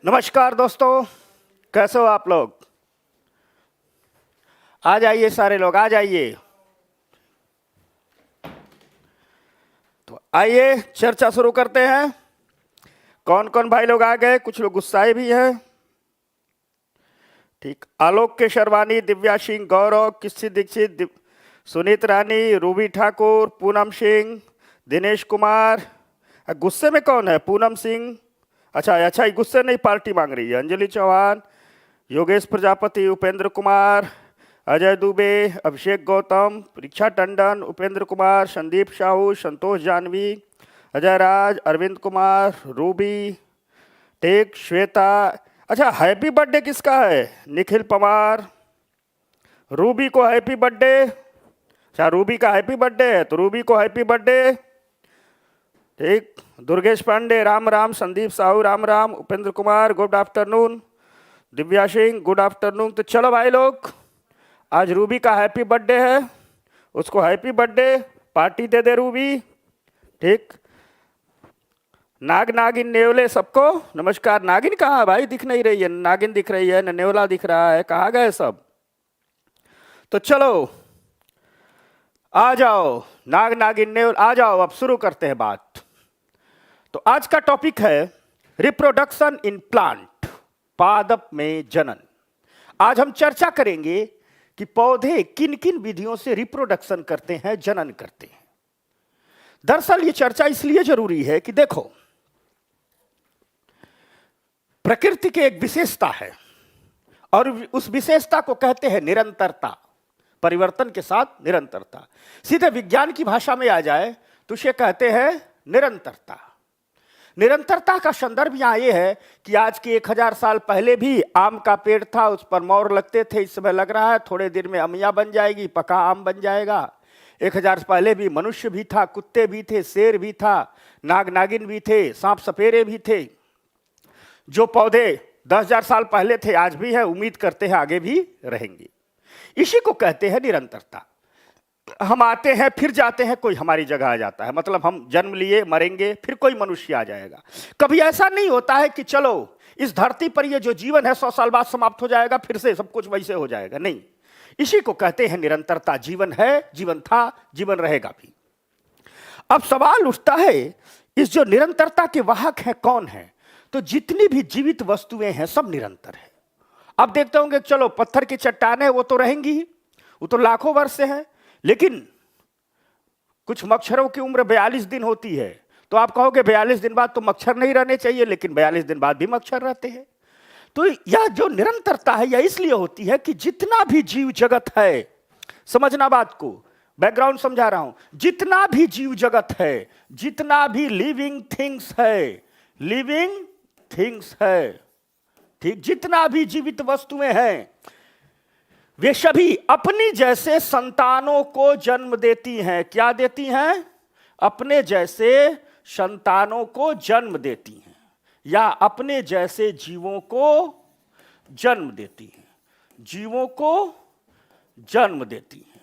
नमस्कार दोस्तों, कैसे हो आप लोग। आ जाइए, सारे लोग आ जाइए। तो आइए चर्चा शुरू करते हैं। कौन कौन भाई लोग आ गए, कुछ लोग गुस्साए भी हैं। ठीक, आलोक के शर्वानी, दिव्या सिंह, गौरव, किसी दीक्षित, सुनीत रानी, रूबी ठाकुर, पूनम सिंह, दिनेश कुमार। गुस्से में कौन है? पूनम सिंह। अच्छा, ये गुस्से नहीं, पार्टी मांग रही है। अंजलि चौहान, योगेश प्रजापति, उपेंद्र कुमार, अजय दुबे, अभिषेक गौतम, परीक्षा टंडन, उपेंद्र कुमार, संदीप साहू, संतोष जानवी, अजय राज, अरविंद कुमार, रूबी, टेक, श्वेता। अच्छा, हैप्पी बर्थडे किसका है? निखिल पवार। रूबी को हैप्पी बर्थडे। अच्छा, रूबी का हैप्पी बर्थडे है तो रूबी को हैप्पी बर्थडे। ठीक, Durgesh Pandey, Ram Ram, Sandeep Sahu, Ram Ram, Upendra Kumar, good afternoon, Divya Singh, good afternoon. तो चलो भाई लोग, आज रूबी का हैप्पी बर्थडे है, उसको हैप्पी बर्थडे पार्टी दे दे रूबी। ठीक, नाग नागिन नेवले सबको नमस्कार। नागिन कहाँ है भाई? दिख नहीं रही है। नागिन दिख रही है न, नेवला दिख रहा है, कहाँ गए सब? तो चलो आ जाओ, नाग नागिन नेवल आ जाओ, अब शुरू करते हैं बात। तो आज का टॉपिक है रिप्रोडक्शन इन प्लांट, पादप में जनन। आज हम चर्चा करेंगे कि पौधे किन किन विधियों से रिप्रोडक्शन करते हैं, जनन करते हैं। दरअसल ये चर्चा इसलिए जरूरी है कि देखो, प्रकृति की एक विशेषता है और उस विशेषता को कहते हैं निरंतरता, परिवर्तन के साथ निरंतरता। सीधे विज्ञान की भाषा में आ जाए तो उसे कहते हैं निरंतरता। निरंतरता का संदर्भ यहां यह है कि आज के 1000 साल पहले भी आम का पेड़ था, उस पर मोर लगते थे। इस समय लग रहा है थोड़े देर में अमिया बन जाएगी, पका आम बन जाएगा। 1000 पहले भी मनुष्य भी था, कुत्ते भी थे, शेर भी था, नाग नागिन भी थे, सांप सपेरे भी थे। जो पौधे 10,000 साल पहले थे आज भी है, उम्मीद करते हैं आगे भी रहेंगे। इसी को कहते हैं निरंतरता। हम आते हैं फिर जाते हैं, कोई हमारी जगह आ जाता है। मतलब हम जन्म लिए, मरेंगे, फिर कोई मनुष्य आ जाएगा। कभी ऐसा नहीं होता है कि चलो इस धरती पर ये जो जीवन है 100 साल बाद समाप्त हो जाएगा, फिर से सब कुछ वैसे हो जाएगा। नहीं, इसी को कहते हैं निरंतरता। जीवन है, जीवन था, जीवन रहेगा भी। अब सवाल उठता है, इस जो निरंतरता के वाहक है कौन है? तो जितनी भी जीवित वस्तुएं हैं सब निरंतर है। अब देखते होंगे, चलो पत्थर की चट्टानें वो तो रहेंगी ही, वो तो लाखों वर्ष से है। लेकिन कुछ मच्छरों की उम्र 42 दिन होती है, तो आप कहोगे 42 दिन बाद तो मच्छर नहीं रहने चाहिए, लेकिन 42 दिन बाद भी मच्छर रहते हैं। तो यह जो निरंतरता है यह इसलिए होती है कि जितना भी जीव जगत है, समझना बात को, बैकग्राउंड समझा रहा हूं, जितना भी जीव जगत है, जितना भी लिविंग थिंग्स है, लिविंग थिंग्स है, ठीक, जितना भी जीवित वस्तुएं हैं, वे सभी अपनी जैसे संतानों को जन्म देती हैं। क्या देती हैं? अपने जैसे संतानों को जन्म देती हैं, या अपने जैसे जीवों को जन्म देती हैं। जीवों को जन्म देती हैं,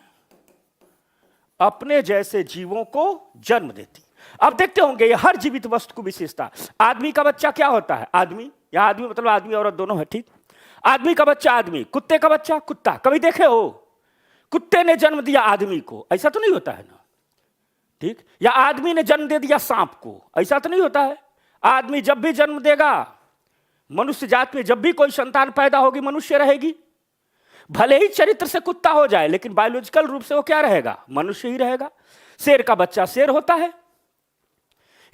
अपने जैसे जीवों को जन्म देती हैं। अब देखते होंगे ये हर जीवित वस्तु की विशेषता। आदमी का बच्चा क्या होता है? आदमी, या आदमी मतलब आदमी औरत दोनों है, ठीक। आदमी का बच्चा आदमी, कुत्ते का बच्चा कुत्ता। कभी देखे हो कुत्ते ने जन्म दिया आदमी को? ऐसा तो नहीं होता है ना, ठीक। या आदमी ने जन्म दे दिया सांप को? ऐसा तो नहीं होता है। आदमी जब भी जन्म देगा, मनुष्य जात में जब भी कोई संतान पैदा होगी, मनुष्य रहेगी। भले ही चरित्र से कुत्ता हो जाए, लेकिन बायोलॉजिकल रूप से वो क्या रहेगा? मनुष्य ही रहेगा। शेर का बच्चा शेर होता है।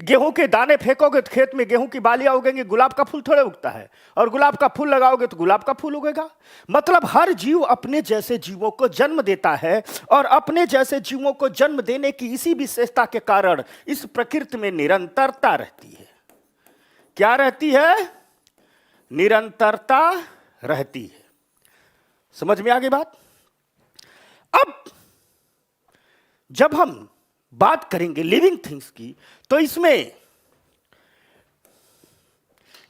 गेहूं के दाने फेंकोगे तो खेत में गेहूं की बालियां उगेंगी, गुलाब का फूल थोड़े उगता है। और गुलाब का फूल लगाओगे तो गुलाब का फूल उगेगा। मतलब हर जीव अपने जैसे जीवों को जन्म देता है, और अपने जैसे जीवों को जन्म देने की इसी विशेषता के कारण इस प्रकृति में निरंतरता रहती है। क्या रहती है? निरंतरता रहती है। समझ में आ गई बात? अब जब हम बात करेंगे लिविंग थिंग्स की, तो इसमें,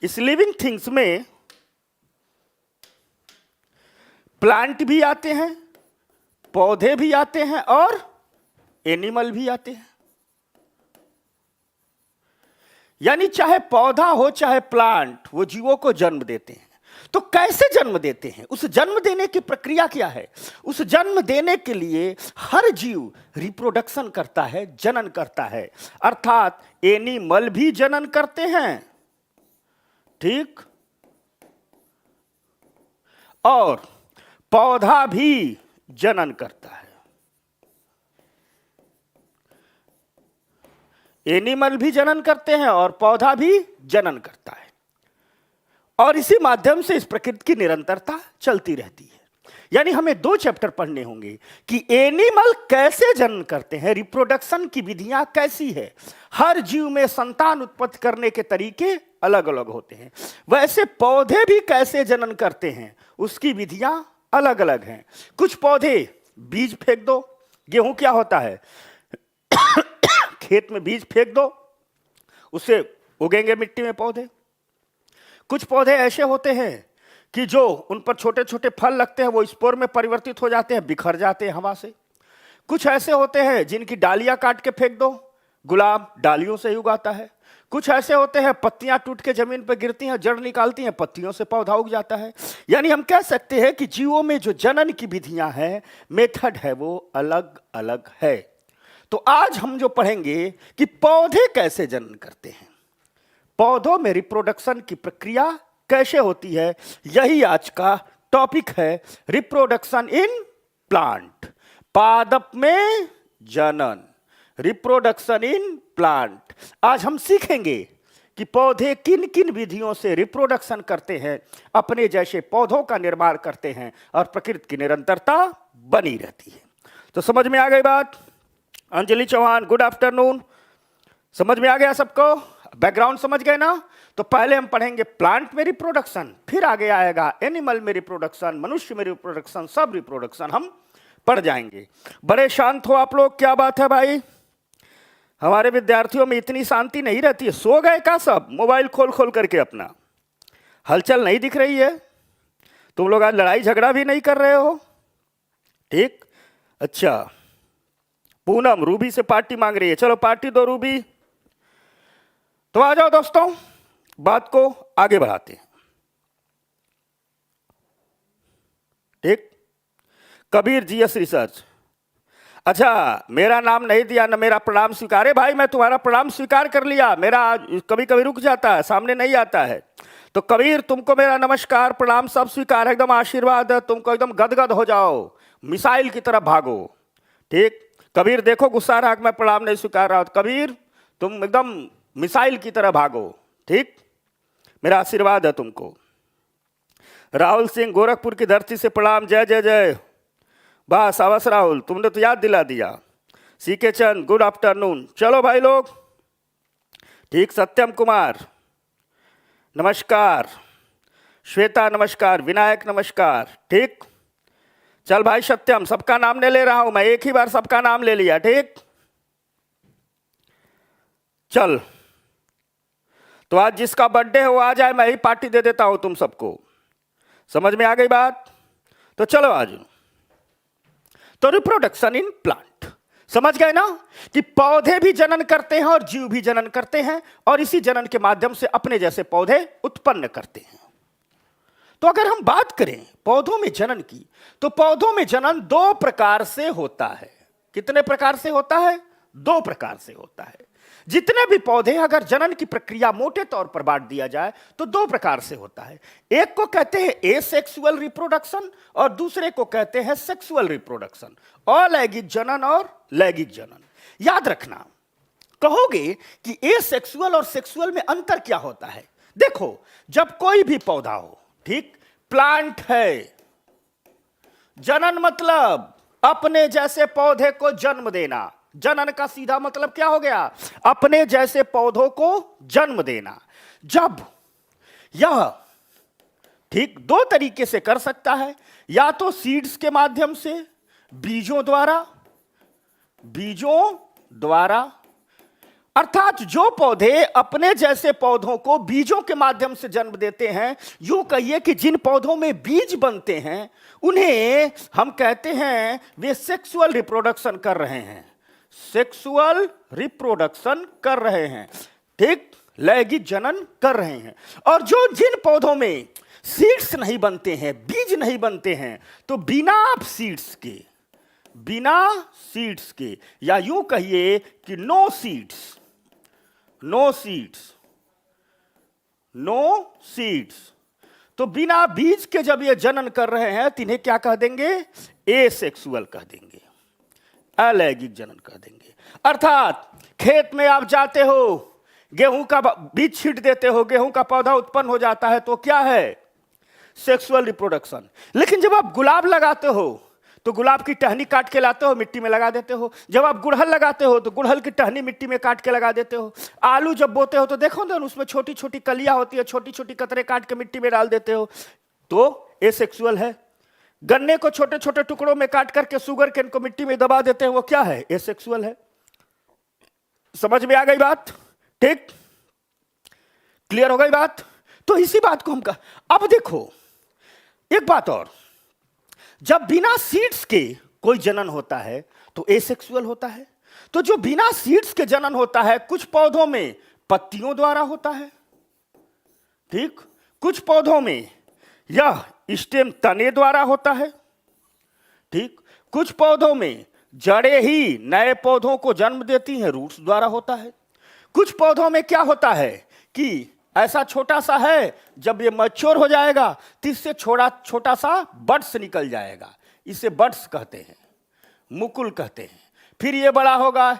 इस लिविंग थिंग्स में प्लांट भी आते हैं, पौधे भी आते हैं, और एनिमल भी आते हैं। यानी चाहे पौधा हो चाहे प्लांट, वो जीवों को जन्म देते हैं। तो कैसे जन्म देते हैं? उस जन्म देने की प्रक्रिया क्या है? उस जन्म देने के लिए हर जीव रिप्रोडक्शन करता है, जनन करता है। अर्थात एनिमल भी जनन करते हैं, ठीक, और पौधा भी जनन करता है। एनिमल भी जनन करते हैं और पौधा भी जनन करता है, और इसी माध्यम से इस प्रकृति की निरंतरता चलती रहती है। यानी हमें 2 चैप्टर पढ़ने होंगे कि एनिमल कैसे जनन करते हैं, रिप्रोडक्शन की विधियां कैसी है। हर जीव में संतान उत्पत्ति करने के तरीके अलग अलग होते हैं। वैसे पौधे भी कैसे जनन करते हैं, उसकी विधियां अलग अलग हैं। कुछ पौधे बीज फेंक दो, गेहूं क्या होता है खेत में बीज फेंक दो, उससे उगेंगे मिट्टी में पौधे। कुछ पौधे ऐसे होते हैं कि जो उन पर छोटे छोटे फल लगते हैं, वो स्पोर में परिवर्तित हो जाते हैं, बिखर जाते हैं हवा से। कुछ ऐसे होते हैं जिनकी डालियां काट के फेंक दो, गुलाब डालियों से ही उगाता है। कुछ ऐसे होते हैं पत्तियां टूट के जमीन पर गिरती हैं, जड़ निकालती हैं, पत्तियों से पौधा उग जाता है। यानी हम कह सकते हैं कि जीवों में जो जनन की विधियां हैं, मेथड है, वो अलग अलग है। तो आज हम जो पढ़ेंगे कि पौधे कैसे जनन करते हैं, पौधों में रिप्रोडक्शन की प्रक्रिया कैसे होती है, यही आज का टॉपिक है। रिप्रोडक्शन इन प्लांट, पादप में जनन, रिप्रोडक्शन इन प्लांट। आज हम सीखेंगे कि पौधे किन किन विधियों से रिप्रोडक्शन करते हैं, अपने जैसे पौधों का निर्माण करते हैं, और प्रकृति की निरंतरता बनी रहती है। तो समझ में आ गई बात? Anjali Chauhan, good afternoon. समझ में आ गया सबको? बैकग्राउंड समझ गए ना? तो पहले हम पढ़ेंगे प्लांट में रिप्रोडक्शन, फिर आगे आएगा एनिमल में रिप्रोडक्शन, मनुष्य में रिप्रोडक्शन, सब रिप्रोडक्शन हम पढ़ जाएंगे। बड़े शांत हो आप लोग, क्या बात है भाई? हमारे विद्यार्थियों में इतनी शांति नहीं रहती है। सो गए क्या सब? मोबाइल खोल खोल करके अपना, हलचल नहीं दिख रही है? तुम लोग आज लड़ाई झगड़ा भी नहीं कर रहे हो, ठीक? अच्छा, पूनम रूबी से पार्टी मांग रही है, चलो पार्टी दो रूबी। तो आ जाओ दोस्तों, बात को आगे बढ़ाते हैं, ठीक? Kabir GS research. अच्छा, मेरा नाम नहीं दिया, न मेरा प्रणाम स्वीकार है। भाई मैं तुम्हारा प्रणाम स्वीकार कर लिया, मेरा कभी कभी रुक जाता है, सामने नहीं आता है। तो कबीर, तुमको मेरा नमस्कार प्रणाम सब स्वीकार है, एकदम आशीर्वाद है, तुमको एकदम गदगद हो जाओ, मिसाइल की तरफ भागो, ठीक? कबीर देखो गुस्सा रहा कि मैं प्रणाम नहीं स्वीकार रहा, तो कबीर तुम एकदम मिसाइल की तरह भागो, ठीक? मेरा आशीर्वाद है तुमको। राहुल सिंह, गोरखपुर की धरती से प्रणाम, जय जय जय। बस अवस राहुल, तुमने तो याद दिला दिया। सीके चंद, गुड आफ्टरनून। चलो भाई लोग, ठीक? सत्यम कुमार नमस्कार, श्वेता नमस्कार, विनायक नमस्कार, ठीक? चल भाई सत्यम, सबका नाम नहीं ले रहा हूं मैं, एक ही बार सबका नाम ले लिया, ठीक? चल, तो आज जिसका बर्थडे है वो आ जाए, मैं ही पार्टी दे देता हूं तुम सबको। समझ में आ गई बात? तो चलो आज, तो रिप्रोडक्शन इन प्लांट समझ गए ना कि पौधे भी जनन करते हैं और जीव भी जनन करते हैं, और इसी जनन के माध्यम से अपने जैसे पौधे उत्पन्न करते हैं। तो अगर हम बात करें पौधों में जनन की, तो पौधों में जनन 2 प्रकार से होता है। कितने प्रकार से होता है? 2 प्रकार से होता है। जितने भी पौधे, अगर जनन की प्रक्रिया मोटे तौर पर बांट दिया जाए तो 2 प्रकार से होता है। एक को कहते हैं एसेक्सुअल रिप्रोडक्शन और दूसरे को कहते हैं सेक्सुअल रिप्रोडक्शन, अलैंगिक जनन और लैंगिक जनन। याद रखना, कहोगे कि एसेक्सुअल और सेक्सुअल में अंतर क्या होता है? देखो, जब कोई भी पौधा हो, ठीक, प्लांट है, जनन मतलब अपने जैसे पौधे को जन्म देना। जनन का सीधा मतलब क्या हो गया? अपने जैसे पौधों को जन्म देना। जब यह, ठीक, 2 तरीके से कर सकता है, या तो सीड्स के माध्यम से, बीजों द्वारा, अर्थात जो पौधे अपने जैसे पौधों को बीजों के माध्यम से जन्म देते हैं, यूं कहिए कि जिन पौधों में बीज बनते हैं उन्हें हम कहते हैं वे सेक्सुअल रिप्रोडक्शन कर रहे हैं, सेक्सुअल रिप्रोडक्शन कर रहे हैं, ठीक? लैंगिक जनन कर रहे हैं। और जो जिन पौधों में सीड्स नहीं बनते हैं, बीज नहीं बनते हैं, तो बिना सीड्स के या यूं कहिए कि नो सीड्स, तो बिना बीज के जब ये जनन कर रहे हैं तो इन्हें क्या कह देंगे? एसेक्सुअल कह देंगे, अलैंगिक जनन कह देंगे। अर्थात खेत में आप जाते हो, गेहूं का बीज छींट देते हो, गेहूं का पौधा उत्पन्न हो जाता है, तो क्या है? Sexual reproduction. लेकिन जब आप गुलाब लगाते हो तो गुलाब की टहनी काट के लाते हो, मिट्टी में लगा देते हो। जब आप गुड़हल लगाते हो तो गुड़हल की टहनी मिट्टी में काट के लगा देते हो। आलू जब बोते हो तो देखो ना, उसमें छोटी छोटी कलियां होती है, छोटी छोटी कतरे काट के मिट्टी में डाल देते हो, तो एसेक्सुअल है। गन्ने को छोटे छोटे टुकड़ों में काट करके शुगर केन को मिट्टी में दबा देते हैं, वो क्या है? एसेक्सुअल है। समझ में आ गई बात? ठीक, क्लियर हो गई बात? तो इसी बात को हम अब देखो एक बात और, जब बिना सीड्स के कोई जनन होता है तो एसेक्सुअल होता है। तो जो बिना सीड्स के जनन होता है, कुछ पौधों में पत्तियों द्वारा होता है, ठीक, कुछ पौधों में यह स्टेम तने द्वारा होता है, ठीक, कुछ पौधों में जड़ें ही नए पौधों को जन्म देती हैं, रूट्स द्वारा होता है। कुछ पौधों में क्या होता है कि ऐसा छोटा सा है, जब ये मैच्योर हो जाएगा तो इससे छोटा सा बड्स निकल जाएगा, इसे बड्स कहते हैं, मुकुल कहते हैं। फिर ये बड़ा होगा,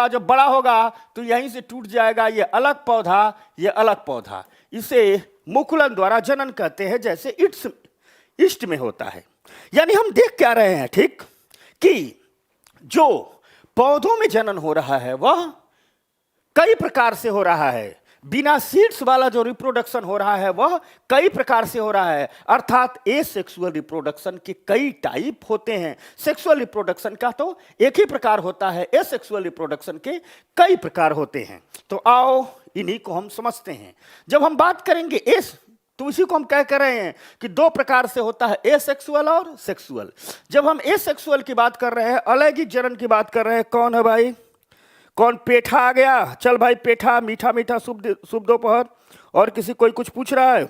जब बड़ा होगा तो यहीं से टूट जाएगा, ये अलग पौधा, इसे मुकुलन द्वारा जनन कहते हैं, जैसे ईस्ट में होता है। यानी हम देख क्या रहे हैं, ठीक, कि जो पौधों में जनन हो रहा है वह कई प्रकार से हो रहा है, बिना सीड्स वाला जो रिप्रोडक्शन हो रहा है वह कई प्रकार से हो रहा है। अर्थात एसेक्सुअल रिप्रोडक्शन के कई टाइप होते हैं। सेक्सुअल रिप्रोडक्शन का तो एक ही प्रकार होता है, एसेक्सुअल रिप्रोडक्शन के कई प्रकार होते हैं। तो आओ इन्हीं को हम समझते हैं। जब हम बात करेंगे तो इसी को हम कह रहे हैं कि दो प्रकार से होता है, एसेक्सुअल और सेक्सुअल। जब हम एसेक्सुअल की बात कर रहे हैं, अलैंगिक जनन की बात कर रहे हैं, कौन है भाई? कौन? पेठा आ गया। चल भाई पेठा, मीठा मीठा शुभ दोपहर। और किसी कोई कुछ पूछ रहा है?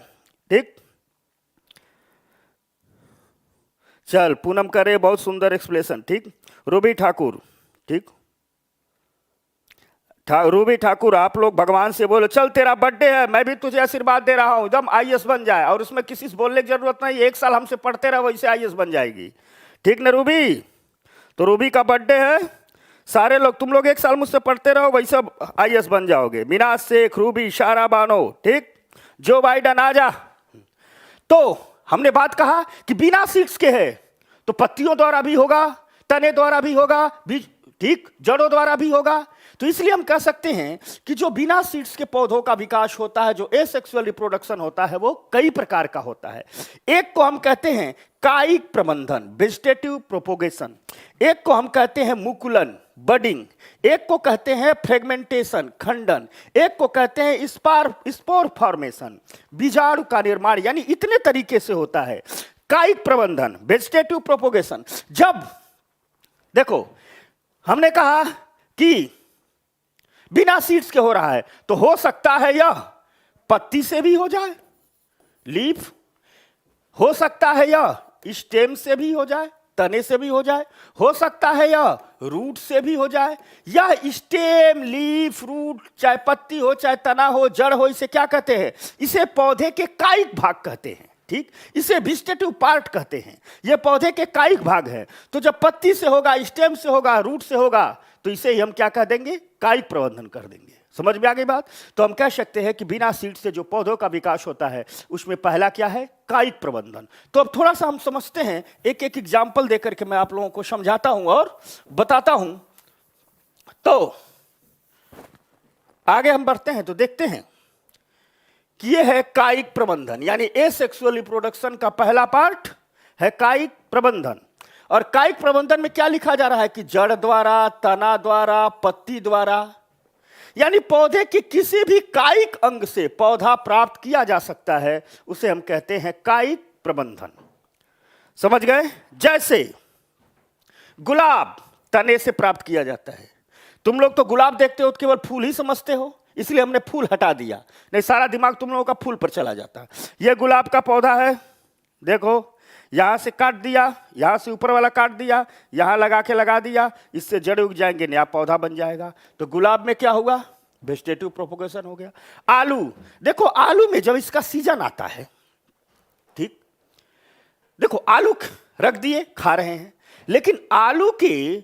ठीक, चल पूनम करे, बहुत सुंदर एक्सप्लेनेशन। ठीक, रूबी ठाकुर, ठीक, रूबी ठाकुर, आप लोग भगवान से बोलो, चल तेरा बर्थडे है, मैं भी तुझे आशीर्वाद दे रहा हूं, एकदम आईएएस बन जाए, और उसमें किसी से बोलने की जरूरत नहीं, 1 साल हमसे पढ़ते रहो, वैसे आईएएस बन जाएगी। ठीक ना रूबी? तो रूबी का बर्थडे है, सारे लोग, तुम लोग 1 साल मुझसे पढ़ते रहो, वैसे आईएएस बन जाओगे। मिनाज शेख, रूबी, शारा बानो, ठीक, जो बाइडन आ जा। तो हमने बात कहा कि बिना सीड्स के है तो पत्तियों द्वारा भी होगा, तने द्वारा भी होगा, बीज, ठीक, जड़ों द्वारा भी होगा। तो इसलिए हम कह सकते हैं कि जो बिना सीड्स के पौधों का विकास होता है, जो एसेक्सुअल रिप्रोडक्शन होता है, वो कई प्रकार का होता है। एक को हम कहते हैं कायिक प्रबंधन, वेजिटेटिव प्रोपोगेशन, एक को हम कहते हैं मुकुलन, बडिंग, एक को कहते हैं फ्रेगमेंटेशन, खंडन, एक को कहते हैं स्पोर फॉर्मेशन, बीजाणु का निर्माण। यानी इतने तरीके से होता है। कायिक प्रबंधन, वेजिटेटिव प्रोपोगेशन, जब देखो हमने कहा कि बिना सीड्स के हो रहा है, तो हो सकता है यह पत्ती से भी हो जाए, लीफ, हो सकता है यह स्टेम से भी हो जाए, तने से भी हो सकता है यह रूट से भी हो जाए, या स्टेम, लीफ, रूट, चाहे पत्ती हो, चाहे तना हो, जड़ हो, इसे क्या कहते हैं? इसे पौधे के कायिक भाग कहते हैं। ठीक, इसे वेजिटेटिव पार्ट कहते हैं। यह पौधे के कायिक भाग है। तो जब पत्ती से होगा, स्टेम से होगा, रूट से होगा, तो इसे हम क्या कह देंगे? कायिक प्रबंधन कर देंगे। समझ में आ गई बात? तो हम कह सकते हैं कि बिना सीड से जो पौधों का विकास होता है, उसमें पहला क्या है? कायिक प्रबंधन। तो अब थोड़ा सा हम समझते हैं, एक एक एग्जाम्पल देकर के मैं आप लोगों को समझाता हूं और बताता हूं। तो आगे हम बढ़ते हैं तो देखते हैं कि यह है कायिक प्रबंधन, यानी एसेक्सुअल रिप्रोडक्शन का पहला पार्ट है कायिक प्रबंधन। और कायिक प्रबंधन में क्या लिखा जा रहा है कि जड़ द्वारा, तना द्वारा, पत्ती द्वारा, यानी पौधे के किसी भी कायिक अंग से पौधा प्राप्त किया जा सकता है, उसे हम कहते हैं कायिक प्रबंधन। समझ गए? जैसे गुलाब तने से प्राप्त किया जाता है। तुम लोग तो गुलाब देखते हो तो केवल फूल ही समझते हो, इसलिए हमने फूल हटा दिया, नहीं सारा दिमाग तुम लोगों का फूल पर चला जाता। ये गुलाब का पौधा है, देखो यहां से काट दिया, यहां से ऊपर वाला काट दिया, यहां लगा दिया, इससे जड़ उग जाएंगे, नया पौधा बन जाएगा। तो गुलाब में क्या हुआ? वेजिटेटिव प्रोपोगेशन हो गया। आलू, देखो आलू में जब इसका सीजन आता है, ठीक, देखो आलू रख दिए खा रहे हैं, लेकिन आलू के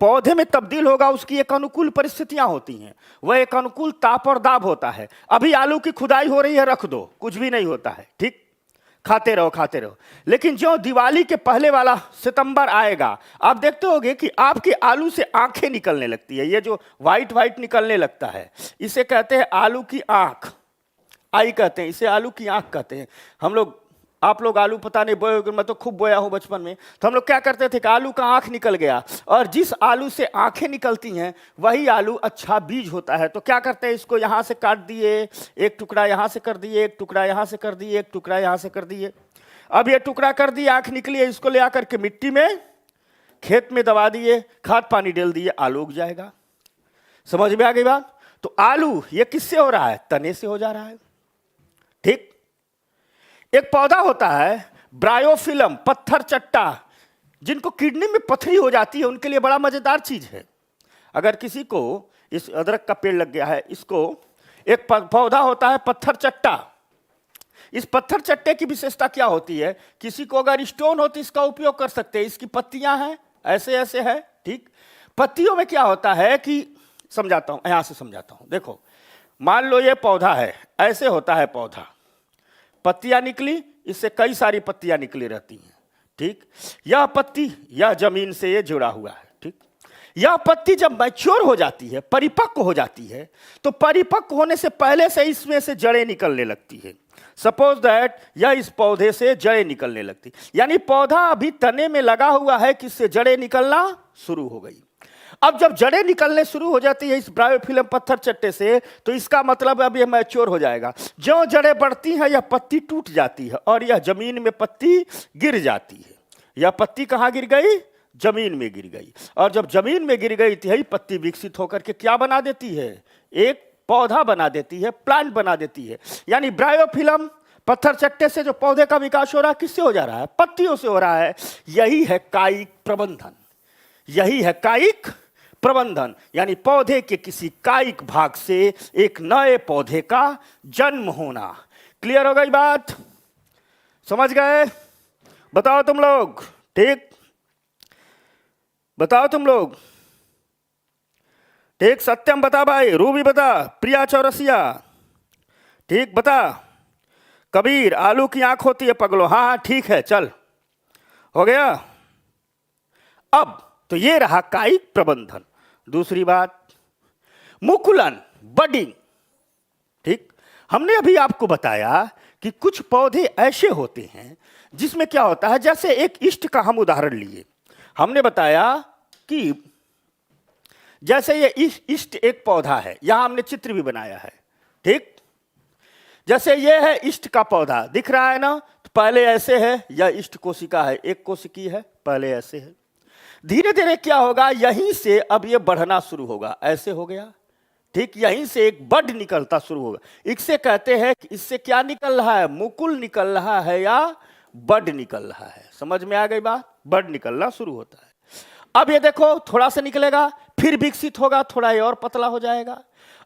पौधे में तब्दील होगा, उसकी एक अनुकूल परिस्थितियां होती हैं, वह एक अनुकूल ताप और दाब होता है। अभी आलू की खुदाई हो रही है, रख दो, कुछ भी नहीं होता है, ठीक, खाते रहो खाते रहो। लेकिन जो दिवाली के पहले वाला सितंबर आएगा, आप देखते होंगे कि आपके आलू से आंखें निकलने लगती है, ये जो व्हाइट व्हाइट निकलने लगता है, इसे कहते हैं आलू की आंख, आई कहते हैं, इसे आलू की आंख कहते हैं। हम लोग, आप लोग आलू पता नहीं बोए होंगे, मैं तो खूब बोया हूं बचपन में। तो हम लोग क्या करते थे कि आलू का आंख निकल गया, और जिस आलू से आंखें निकलती हैं वही आलू अच्छा बीज होता है। तो क्या करते हैं, इसको यहां से काट दिए, एक टुकड़ा यहां से कर दिए, एक टुकड़ा यहां से कर दिए, एक टुकड़ा यहां से कर दिए। अब ये टुकड़ा कर दिए, आंख निकली है, इसको ले आकर के मिट्टी में खेत में दबा दिए, खाद पानी डाल दिए, आलू उग जाएगा। समझ में आ गई बात? तो आलू ये किससे हो रहा है? तने से हो जा रहा है, ठीक। एक पौधा होता है ब्रायोफिलम, पत्थर चट्टा, जिनको किडनी में पथरी हो जाती है, उनके लिए बड़ा मजेदार चीज है। अगर किसी को, इस अदरक का पेड़ लग गया है, इसको एक पौधा होता है पत्थर चट्टा। इस पत्थर चट्टे की विशेषता क्या होती है? किसी को अगर स्टोन हो तो इसका उपयोग कर सकते हैं। इसकी पत्तियां हैं, ऐसे ऐसे है, ठीक। पत्तियों में क्या होता है कि, समझाता हूं, यहां से समझाता हूं। देखो मान लो ये पौधा है, ऐसे होता है पौधा, पत्तियां निकली, इससे कई सारी पत्तियां निकली रहती हैं, ठीक। यह पत्ती, यह जमीन से ये जुड़ा हुआ है, ठीक। यह पत्ती जब मैच्योर हो जाती है, परिपक्व हो जाती है, तो परिपक्व होने से पहले से इसमें से जड़ें निकलने लगती है। सपोज दैट यह इस पौधे से जड़ें निकलने लगती, यानी पौधा अभी तने में लगा हुआ है कि इससे जड़ें निकलना शुरू हो गई। अब जब जड़ें निकलने शुरू हो जाती है इस ब्रायोफिलम पत्थर चट्टे से, तो इसका मतलब अब यह मैच्योर हो जाएगा। जो जड़ें बढ़ती हैं, यह पत्ती टूट जाती है और यह जमीन में पत्ती गिर जाती है। यह पत्ती कहाँ गिर गई? जमीन में गिर गई। और जब जमीन में गिर गई तो यही पत्ती विकसित होकर के क्या बना देती है? एक पौधा बना देती है, प्लांट बना देती है। यानी ब्रायोफिलम पत्थर चट्टे से जो पौधे का विकास हो रहा है, किससे हो जा रहा है? पत्तियों से हो रहा है। यही है कायिक प्रबंधन, यही है कायिक प्रबंधन, यानी पौधे के किसी कायिक भाग से एक नए पौधे का जन्म होना। क्लियर हो गई बात? समझ गए? बताओ तुम लोग, ठीक, बताओ तुम लोग, ठीक। सत्यम बता भाई, रूबी बता, प्रिया चौरसिया, ठीक, बता। कबीर, आलू की आंख होती है पगलो, हाँ हाँ ठीक है, चल, हो गया। अब तो ये रहा कायिक प्रबंधन। दूसरी बात, मुकुलन, बडिंग, ठीक। हमने अभी आपको बताया कि कुछ पौधे ऐसे होते हैं जिसमें क्या होता है, जैसे एक इष्ट का हम उदाहरण लिए, हमने बताया कि जैसे ये इष्ट एक पौधा है, यहां हमने चित्र भी बनाया है, ठीक। जैसे ये है इष्ट का पौधा, दिख रहा है ना, तो पहले ऐसे है, यह इष्ट कोशिका है, एक कोशिकी है, पहले ऐसे है। धीरे धीरे क्या होगा, यहीं से अब ये बढ़ना शुरू होगा, ऐसे हो गया, ठीक। यहीं से एक बड निकलता शुरू होगा। इससे कहते हैं कि इससे क्या निकल रहा है? मुकुल निकल रहा है या बड निकल रहा है? समझ में आ गई बात? बड निकलना शुरू होता है। अब ये देखो, थोड़ा सा निकलेगा, फिर विकसित होगा, थोड़ा ये और पतला हो जाएगा।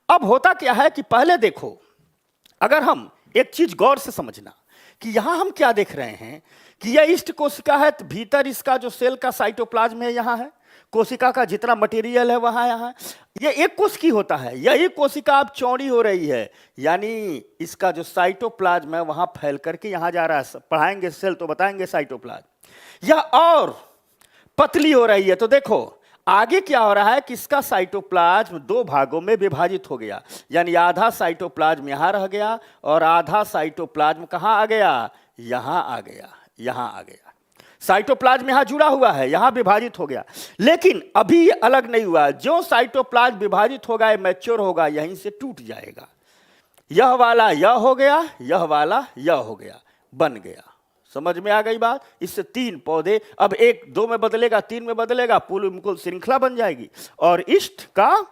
अब होता क्या है कि पहले देखो, अगर हम एक चीज गौर से समझना कि यहां हम क्या देख रहे हैं कि यह इष्ट कोशिका है, तो भीतर इसका जो सेल का साइटोप्लाज्म है यहां है, कोशिका का जितना मटेरियल है वहां यहां। ये एक कोशिकी होता है, यही कोशिका अब चौड़ी हो रही है, यानी इसका जो साइटोप्लाज्म है वहां फैल करके यहां जा रहा है। पढ़ाएंगे सेल तो बताएंगे साइटोप्लाज्म। यह और पतली हो रही है, तो देखो आगे क्या हो रहा है कि इसका साइटोप्लाज्म दो भागों में विभाजित हो गया, यानी आधा साइटोप्लाज्म यहां रह गया और आधा साइटोप्लाज्म कहां आ गया? यहां आ गया, यहां आ गया। साइटोप्लाज्म यहां जुड़ा हुआ है, यहां विभाजित हो गया, लेकिन अभी ये अलग नहीं हुआ। जो साइटोप्लाज्म विभाजित होगा, ये मैच्योर होगा, यहीं से टूट जाएगा। यह वाला यह हो गया, यह वाला यह हो गया, बन गया। समझ में आ गई बात? इससे तीन पौधे, अब एक दो में बदलेगा, तीन में बदलेगा, पूर्ण मुकुल श्रृंखला बन जाएगी और इष्ट का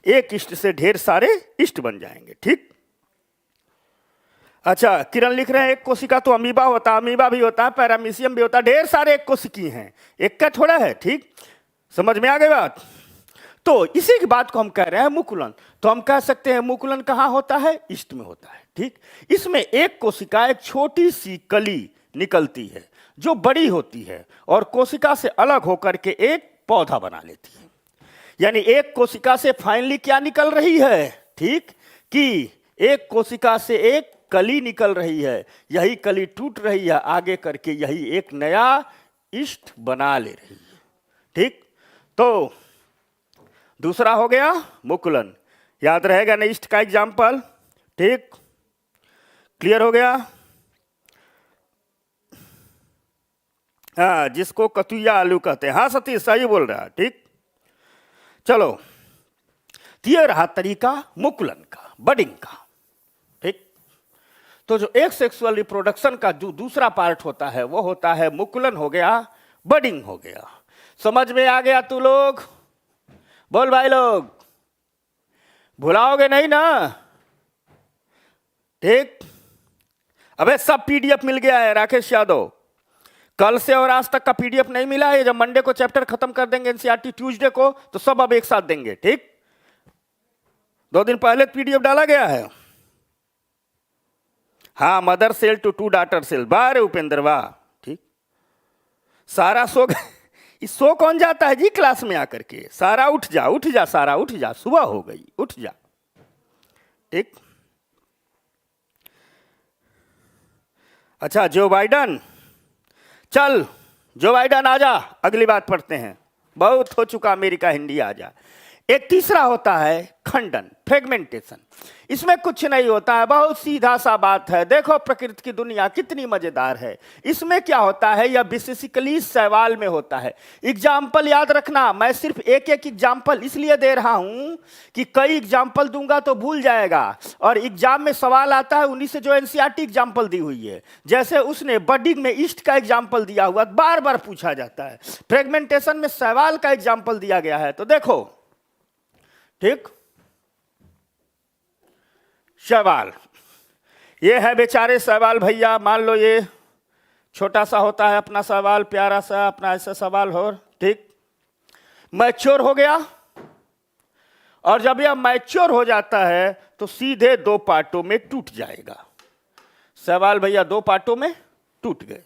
एक इष्ट से ढेर सारे इष्ट बन जाएंगे। ठीक। अच्छा, किरण लिख रहे हैं एक कोशिका तो अमीबा होता है, अमीबा भी होता है, पैरामीशियम भी होता है, ढेर सारे एक कोशिकी हैं, एक का थोड़ा है। ठीक, समझ में आ गई बात। तो इसी की बात को हम कह रहे हैं मुकुलन। तो हम कह सकते हैं मुकुलन कहाँ होता है? इष्ट में होता है। ठीक, इसमें एक कोशिका, एक छोटी सी कली निकलती है जो बड़ी होती है और कोशिका से अलग होकर के एक पौधा बना लेती है। यानी एक कोशिका से फाइनली क्या निकल रही है? ठीक, कि एक कोशिका से एक कली निकल रही है, यही कली टूट रही है, आगे करके यही एक नया इष्ट बना ले रही है। ठीक, तो दूसरा हो गया मुकुलन। याद रहेगा ना इष्ट का एग्जाम्पल? ठीक, क्लियर हो गया? हाँ, जिसको कतुया आलू कहते हैं। हाँ सतीश, सही बोल रहा है। ठीक, चलो, ये रहा तरीका मुकुलन का, बडिंग का। ठीक, तो जो एक सेक्सुअल रिप्रोडक्शन का जो दूसरा पार्ट होता है वो होता है मुकुलन हो गया, बडिंग हो गया। समझ में आ गया तू लोग? बोल भाई लोग, भुलाओगे नहीं ना? ठीक, अबे सब पीडीएफ मिल गया है राकेश यादव। कल से और आज तक का पीडीएफ नहीं मिला है। जब मंडे को चैप्टर खत्म कर देंगे एनसीईआरटी ट्यूसडे को, तो सब अब एक साथ देंगे। ठीक, 2 दिन पहले पीडीएफ डाला गया है। हाँ, mother cell to 2 daughter cell. वाह रे उपेंद्र वाह। ठीक, सारा सो गए। सो कौन जाता है जी क्लास में आकर के? सारा उठ जा, उठ जा, सारा उठ जा, सुबह हो गई, उठ जा। ठीक, अच्छा, जो बाइडन, चल जो बाइडन आजा, अगली बात पढ़ते हैं। बहुत हो चुका अमेरिका हिंदी, आजा। एक तीसरा होता है खंडन, फ्रेगमेंटेशन। इसमें कुछ नहीं होता है, बहुत सीधा सा बात है। देखो प्रकृति की दुनिया कितनी मजेदार है। इसमें क्या होता है, यह बेसिकली सवाल में होता है। एग्जाम्पल याद रखना, मैं सिर्फ एक एक एग्जाम्पल इसलिए दे रहा हूं कि कई एग्जाम्पल दूंगा तो भूल जाएगा, और एग्जाम में सवाल आता है उन्हीं से जो एनसीईआरटी एग्जाम्पल दी हुई है। जैसे उसने बडिंग में ईस्ट का एग्जाम्पल दिया हुआ, बार बार पूछा जाता है। फ्रेगमेंटेशन में सवाल का एग्जाम्पल दिया गया है। तो देखो, ठीक, शैवाल, ये है बेचारे शैवाल भैया। मान लो ये छोटा सा होता है अपना शैवाल, प्यारा सा अपना ऐसा शैवाल हो। ठीक, मैच्योर हो गया, और जब यह मैच्योर हो जाता है तो सीधे 2 पार्टों में टूट जाएगा। शैवाल भैया 2 पार्टों में टूट गए।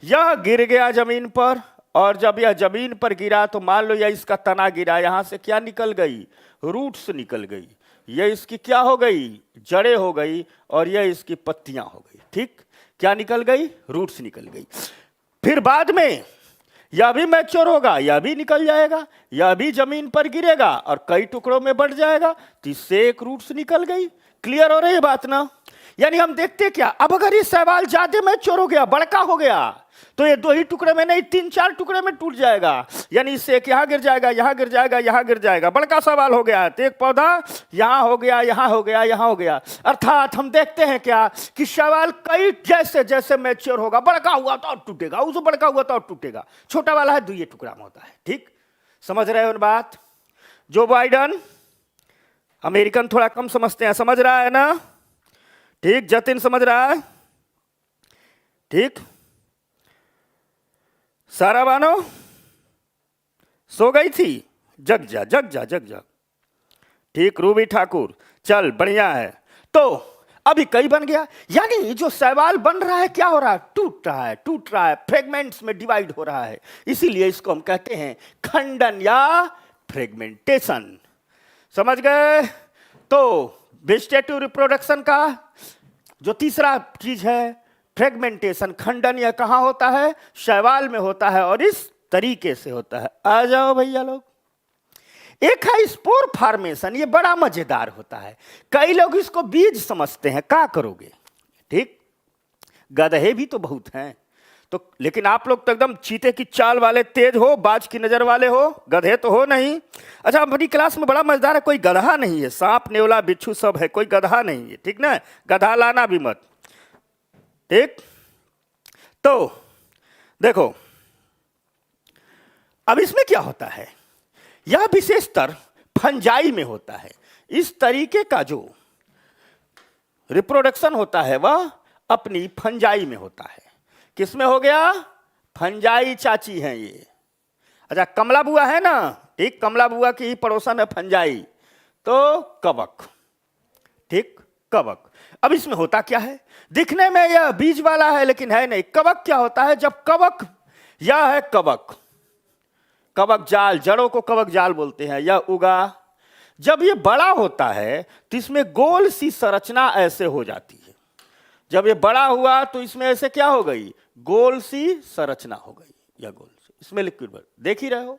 यह गिर गया जमीन पर, और जब यह जमीन पर गिरा तो मान लो यह इसका तना गिरा, यहां से क्या निकल गई? रूट्स निकल गई। यह इसकी क्या हो गई? जड़ें हो गई, और यह इसकी पत्तियां हो गई। ठीक, क्या निकल गई? रूट्स निकल गई। फिर बाद में यह भी मैच्योर होगा, यह भी निकल जाएगा, यह भी जमीन पर गिरेगा और कई टुकड़ों में बढ़ जाएगा, तो इससे एक रूट्स निकल गई। क्लियर हो रही है बात ना? यानी हम देखते क्या, अब अगर ये सवाल ज्यादा मैच्योर हो गया, बड़का हो गया, तो ये 2 ही टुकड़े में नहीं 3-4 टुकड़े में टूट जाएगा। यानी इससे एक यहां गिर जाएगा, यहां गिर जाएगा, यहां गिर जाएगा। बड़का सवाल हो गया, तो एक पौधा यहां हो गया, यहां हो गया, यहां हो गया। अर्थात हम देखते हैं क्या कि सवाल कई जैसे जैसे मैच्योर होगा, बड़का हुआ तो और टूटेगा, उससे बड़का हुआ तो और टूटेगा। छोटा वाला है 2 टुकड़ा में होता है। ठीक, समझ रहे हो बात? जो बाइडन, अमेरिकन थोड़ा कम समझते हैं, समझ रहा है ना? ठीक, जतिन समझ रहा है? ठीक, सारा बानो सो गई थी, जग जा, जग जा, जग जा। ठीक, रूबी ठाकुर, चल बढ़िया है। तो अभी कई बन गया, यानी जो सवाल बन रहा है क्या हो रहा है? टूट रहा है, टूट रहा है, फ्रेगमेंट्स में डिवाइड हो रहा है। इसीलिए इसको हम कहते हैं खंडन या फ्रेगमेंटेशन। समझ गए? तो वेजिटेटिव रिप्रोडक्शन का जो तीसरा चीज है फ्रेगमेंटेशन, खंडन, यह कहां होता है? शैवाल में होता है, और इस तरीके से होता है। आ जाओ भैया लोग। एक है स्पोर फॉर्मेशन, ये बड़ा मजेदार होता है। कई लोग इसको बीज समझते हैं, क्या करोगे? ठीक, गधे भी तो बहुत हैं, तो लेकिन आप लोग तो एकदम चीते की चाल वाले, तेज हो, बाज की नजर वाले हो, गधे तो हो नहीं। अच्छा, अपनी क्लास में बड़ा मजेदार है, कोई गधा नहीं है, सांप नेवला बिच्छू सब है, कोई गधा नहीं है। ठीक ना, गधा लाना भी मत। ठीक, तो देखो अब इसमें क्या होता है, यह विशेष स्तर फंजाई में होता है। इस तरीके का जो रिप्रोडक्शन होता है वह अपनी फंजाई में होता है। किसमें हो गया? फंजाई चाची हैं ये। अच्छा, कमला बुआ है ना, ठीक, कमला बुआ की ही पड़ोसन है फंजाई, तो कवक, ठीक, कवक। अब इसमें होता क्या है? दिखने में यह बीज वाला है लेकिन है नहीं। कवक क्या होता है? जब कवक, यह है कवक, कवक जाल, जड़ों को कवक जाल बोलते हैं, यह उगा। जब ये बड़ा होता है तो इसमें गोल सी संरचना ऐसे हो जाती है। जब ये बड़ा हुआ तो इसमें ऐसे क्या हो गई? गोल सी संरचना हो गई, या गोल सी, इसमें लिक्विड भर, देख ही रहे हो।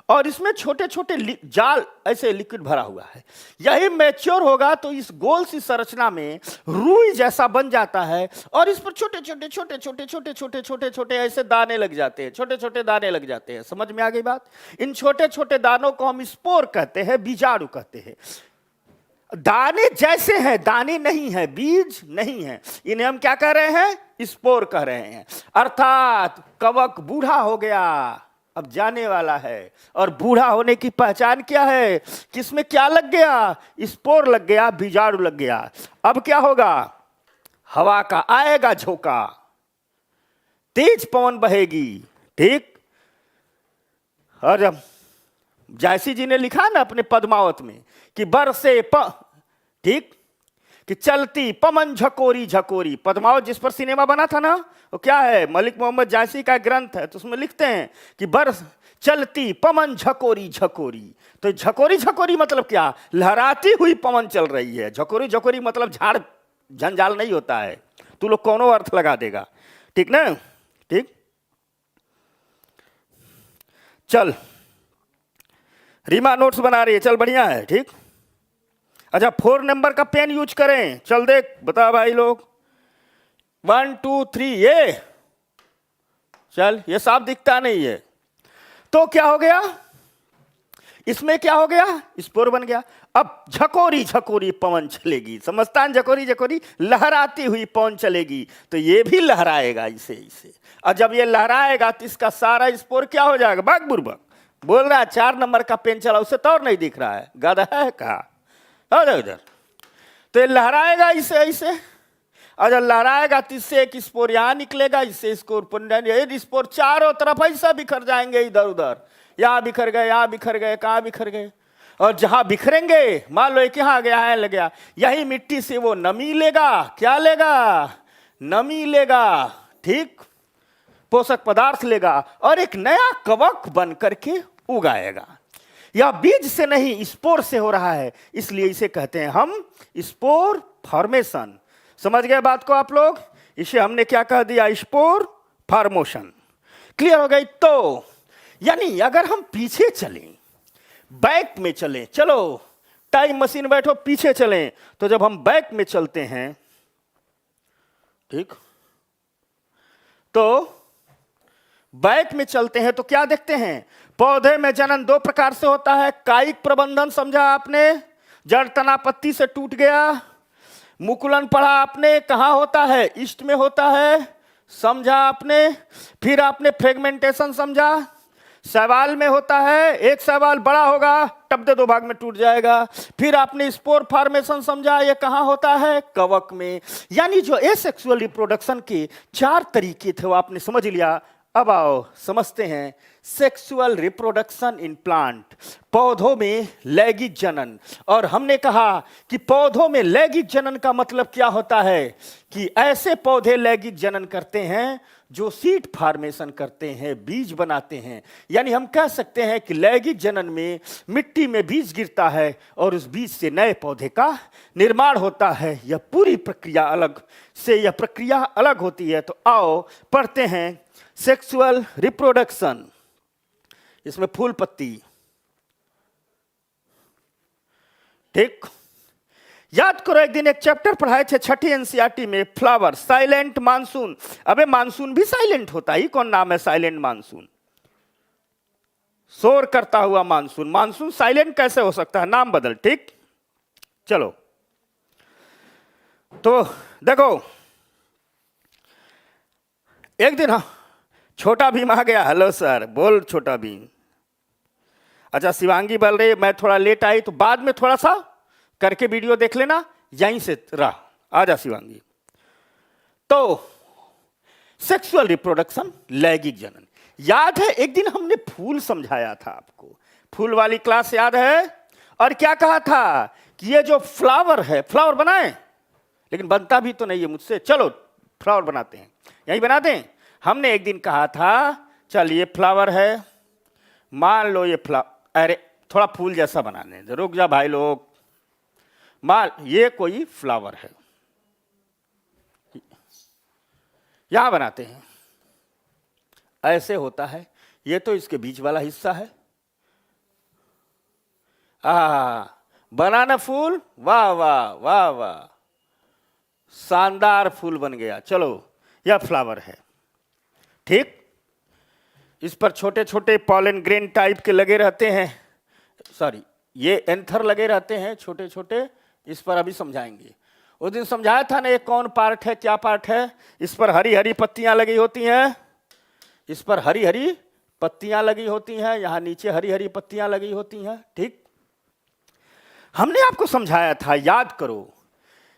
और इसमें छोटे छोटे जाल ऐसे लिक्विड भरा हुआ है। यही मैच्योर होगा तो इस गोल सी संरचना में रुई जैसा बन जाता है और इस पर छोटे छोटे छोटे छोटे छोटे छोटे छोटे छोटे ऐसे दाने लग जाते हैं, छोटे छोटे दाने लग जाते हैं। समझ में आ गई बात? इन छोटे छोटे दानों को हम स्पोर कहते हैं, बीजाणु कहते हैं। दाने जैसे हैं, दाने नहीं है, बीज नहीं है, इन्हें हम क्या कह रहे हैं? स्पोर कह रहे हैं। अर्थात कवक बूढ़ा हो गया, अब जाने वाला है। और बूढ़ा होने की पहचान क्या है? किसमें क्या लग गया? स्पोर लग गया, बीजाणु लग गया। अब क्या होगा? हवा का आएगा झोंका, तेज पवन बहेगी, ठीक। और जब जायसी जी ने लिखा ना अपने पद्मावत में कि बरसे ठीक, कि चलती पवन झकोरी झकोरी। पद्मावत जिस पर सिनेमा बना था ना, वो क्या है? मलिक मोहम्मद जायसी का ग्रंथ है, तो उसमें लिखते हैं कि बरस चलती पवन झकोरी झकोरी। तो झकोरी झकोरी मतलब क्या? लहराती हुई पवन चल रही है। झकोरी झकोरी मतलब झाड़ झंझाल नहीं होता है। तू लोग कौनो अर्थ लगा देगा, ठीक ना, ठीक। चल, रीमा नोट्स बना रही है, चल बढ़िया है, ठीक। अच्छा, 4 नंबर का पेन यूज करें। चल देख, बता भाई लोग, 1 2 3, ये चल, ये साफ दिखता नहीं है तो क्या हो गया? इसमें क्या हो गया? स्पोर बन गया। अब झकोरी झकोरी पवन चलेगी, समझता है? झकोरी झकोरी लहराती हुई पवन चलेगी, तो ये भी लहराएगा इसे इसे। और जब ये लहराएगा तो इसका सारा स्पोर क्या हो जाएगा? बक बुरबक बोल रहा है। 4 नंबर का पेन चला, उसे तो और नहीं दिख रहा है, गधा है कहा उधर। तो ये लहराएगा इसे ऐसे, और जब लहराएगा तो इससे एक स्पोर यहां निकलेगा, इससे स्पोर चारों तरफ ऐसा बिखर जाएंगे, इधर उधर, यहां बिखर गए, यहां बिखर गए, कहां बिखर गए। और जहां बिखरेंगे, मान लो एक यहां गया है, लग गया, यही मिट्टी से वो नमी लेगा। क्या लेगा? नमी लेगा, ठीक, पोषक पदार्थ लेगा और एक नया कवक बन करके उगाएगा। यह बीज से नहीं, स्पोर से हो रहा है, इसलिए इसे कहते हैं हम स्पोर फॉर्मेशन। समझ गए बात को आप लोग? इसे हमने क्या कह दिया? Spore formation. क्लियर हो गई? तो यानी अगर हम पीछे चलें, बैक में चलें, चलो टाइम मशीन बैठो, पीछे चलें, तो जब हम बैक में चलते हैं, ठीक, तो बैक में चलते हैं तो क्या देखते हैं? पौधे में जनन 2 प्रकार से होता है। कायिक प्रबंधन समझा आपने, जड़ तना पत्ती से टूट गया। मुकुलन पढ़ा आपने, कहां होता है? ईस्ट में होता है, समझा आपने। फिर आपने फ्रेगमेंटेशन समझा, शैवाल में होता है, एक शैवाल बड़ा होगा, टपदे 2 भाग में टूट जाएगा। फिर आपने स्पोर फॉर्मेशन समझा, ये कहां होता है? कवक में। यानी जो एसेक्सुअल रिप्रोडक्शन के 4 तरीके थे वो आपने समझ लिया। अब आओ समझते हैं सेक्सुअल रिप्रोडक्शन इन प्लांट, पौधों में लैंगिक जनन। और हमने कहा कि पौधों में लैंगिक जनन का मतलब क्या होता है? कि ऐसे पौधे लैंगिक जनन करते हैं जो सीड फॉर्मेशन करते हैं, बीज बनाते हैं। यानी हम कह सकते हैं कि लैंगिक जनन में मिट्टी में बीज गिरता है और उस बीज से नए पौधे का निर्माण होता है। यह पूरी प्रक्रिया अलग से, यह प्रक्रिया अलग होती है। तो आओ पढ़ते हैं सेक्सुअल रिप्रोडक्शन। इसमें फूल पत्ती, ठीक। याद करो एक दिन एक चैप्टर पढ़ाए थे 6ठी एनसीईआरटी में, फ्लावर, साइलेंट मानसून। अबे मानसून भी साइलेंट होता है, कौन नाम है साइलेंट मानसून? शोर करता हुआ मानसून। मानसून साइलेंट कैसे हो सकता है? नाम बदल, ठीक। चलो, तो देखो एक दिन छोटा भीम आ गया। हेलो सर, बोल छोटा भीम। अच्छा शिवांगी बोल रही मैं थोड़ा लेट आई, तो बाद में थोड़ा सा करके वीडियो देख लेना, यहीं से रहा। आजा शिवांगी। तो सेक्सुअल रिप्रोडक्शन, लैंगिक जनन, याद है एक दिन हमने फूल समझाया था आपको, फूल वाली क्लास याद है? और क्या कहा था कि ये जो फ्लावर है, फ्लावर बनाएं, लेकिन बनता भी तो नहीं है मुझसे, चलो फ्लावर बनाते हैं, यही बना दें। हमने एक दिन कहा था चल ये फ्लावर है, मान लो ये फ्लावर, अरे थोड़ा फूल जैसा बनाने, रुक जा भाई लोग, मान ये कोई फ्लावर है, यहां बनाते हैं, ऐसे होता है, ये तो इसके बीच वाला हिस्सा है, बनाना फूल, वाह वाह वाह वाह, शानदार फूल बन गया, चलो यह फ्लावर है, ठीक। इस पर छोटे छोटे पॉलन ग्रेन टाइप के लगे रहते हैं, सॉरी ये एंथर लगे रहते हैं छोटे छोटे, इस पर अभी समझाएंगे। उस दिन समझाया था ना ये कौन पार्ट है, क्या पार्ट है, इस पर हरी हरी पत्तियां लगी होती हैं, इस पर हरी हरी पत्तियां लगी होती हैं, यहां नीचे हरी हरी पत्तियां लगी होती हैं, ठीक। हमने आपको समझाया था, याद करो,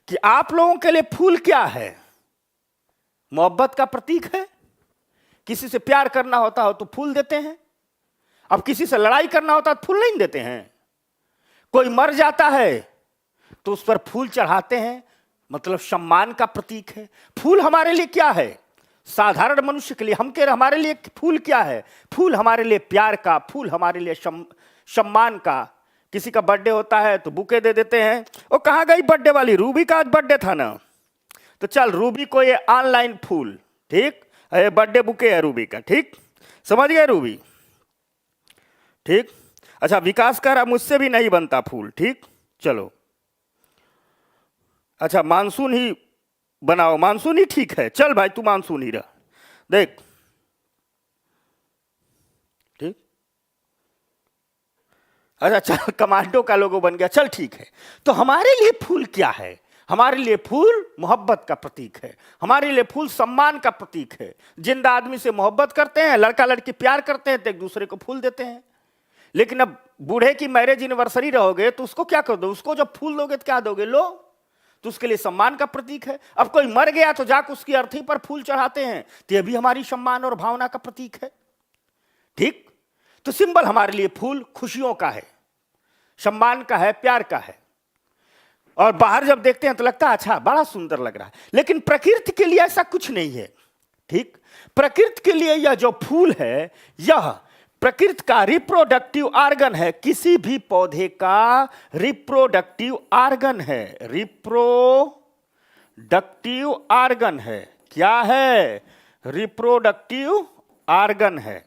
कि आप लोगों के लिए फूल क्या है, मोहब्बत का प्रतीक है। किसी से प्यार करना होता हो तो फूल देते हैं, अब किसी से लड़ाई करना होता तो फूल नहीं देते हैं। कोई मर जाता है तो उस पर फूल चढ़ाते हैं, मतलब सम्मान का प्रतीक है। फूल हमारे लिए क्या है, साधारण मनुष्य के लिए हमारे लिए फूल क्या है, फूल हमारे लिए प्यार का, फूल हमारे लिए सम्मान का। किसी का बर्थडे होता है तो बुके दे देते हैं, वो कहाँ गई बर्थडे वाली, रूबी का आज बर्थडे था ना, तो चल रूबी को ये ऑनलाइन फूल, ठीक, ये बर्थडे बुके है रूबी का, ठीक, समझ गए रूबी, ठीक। अच्छा विकास कह रहा मुझसे भी नहीं बनता फूल, ठीक, चलो अच्छा मानसून ही बनाओ, मानसून ही ठीक है, चल भाई तू मानसून ही रह, देख, ठीक। अच्छा चल कमांडो का लोगो बन गया, चल ठीक है। तो हमारे लिए फूल क्या है, हमारे लिए फूल मोहब्बत का प्रतीक है, हमारे लिए फूल सम्मान का प्रतीक है। जिंदा आदमी से मोहब्बत करते हैं, लड़का लड़की प्यार करते हैं तो एक दूसरे को फूल देते हैं। लेकिन अब बूढ़े की मैरिज एनिवर्सरी रहोगे तो उसको क्या कर दो, उसको जब फूल दोगे तो क्या दोगे, लो, तो उसके लिए सम्मान का प्रतीक है। अब कोई मर गया तो जाकर उसकी अर्थी पर फूल चढ़ाते हैं, तो यह भी हमारी सम्मान और भावना का प्रतीक है, ठीक। तो सिंबल हमारे लिए फूल खुशियों का है, सम्मान का है, प्यार का है। और बाहर जब देखते हैं तो लगता है अच्छा बड़ा सुंदर लग रहा है, लेकिन प्रकृति के लिए ऐसा कुछ नहीं है, ठीक। प्रकृति के लिए यह जो फूल है, यह प्रकृति का रिप्रोडक्टिव ऑर्गन है, किसी भी पौधे का रिप्रोडक्टिव ऑर्गन है, रिप्रोडक्टिव ऑर्गन है, क्या है, रिप्रोडक्टिव ऑर्गन है।